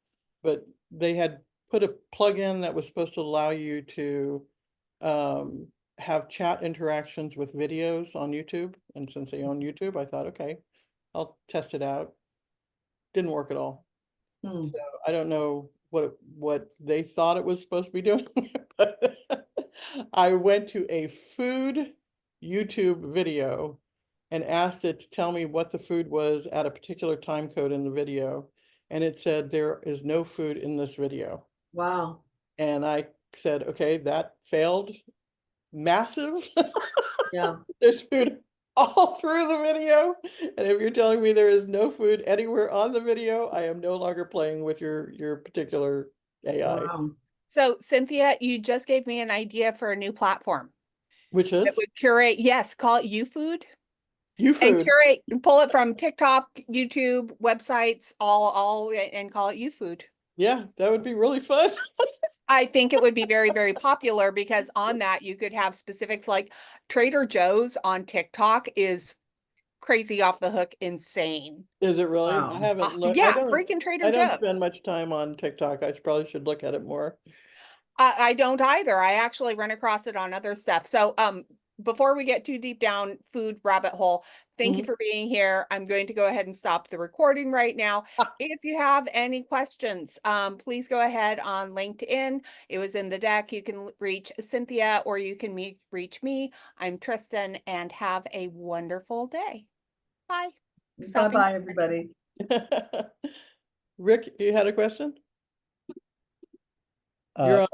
but they had put a plugin that was supposed to allow you to have chat interactions with videos on YouTube. And since they own YouTube, I thought, okay, I'll test it out. Didn't work at all. Hmm. So I don't know what they thought it was supposed to be doing, but I went to a food YouTube video and asked it to tell me what the food was at a particular time code in the video. And it said, there is no food in this video. Wow. And I said, okay, that failed massive. Yeah. There's food all through the video. And if you're telling me there is no food anywhere on the video, I am no longer playing with your particular AI, Wow. So Cynthia, you just gave me an idea for a new platform. which It is would curate, yes, call it YouFood you and food. curate, pull it from TikTok, YouTube, websites, all, and call it YouFood. Yeah, that would be really fun. I think it would be very, very popular because on that you could have specifics like Trader Joe's on TikTok is crazy off the hook insane. Is it really? Wow. I haven't looked. Yeah, freaking Trader I don't spend Joe's. much time on TikTok. I probably should look at it more. I don't either. I actually run across it on other stuff. So, before we get too deep down food rabbit hole, thank you Mhm. for being here. I'm going to go ahead and stop the recording right now. If you have any questions, please go ahead on LinkedIn. It was in the deck. You can reach Cynthia or you can reach me. I'm Tristan, and have a wonderful day. Bye. Stopping Bye-bye, recording. everybody. Rick, you had a question? You're on.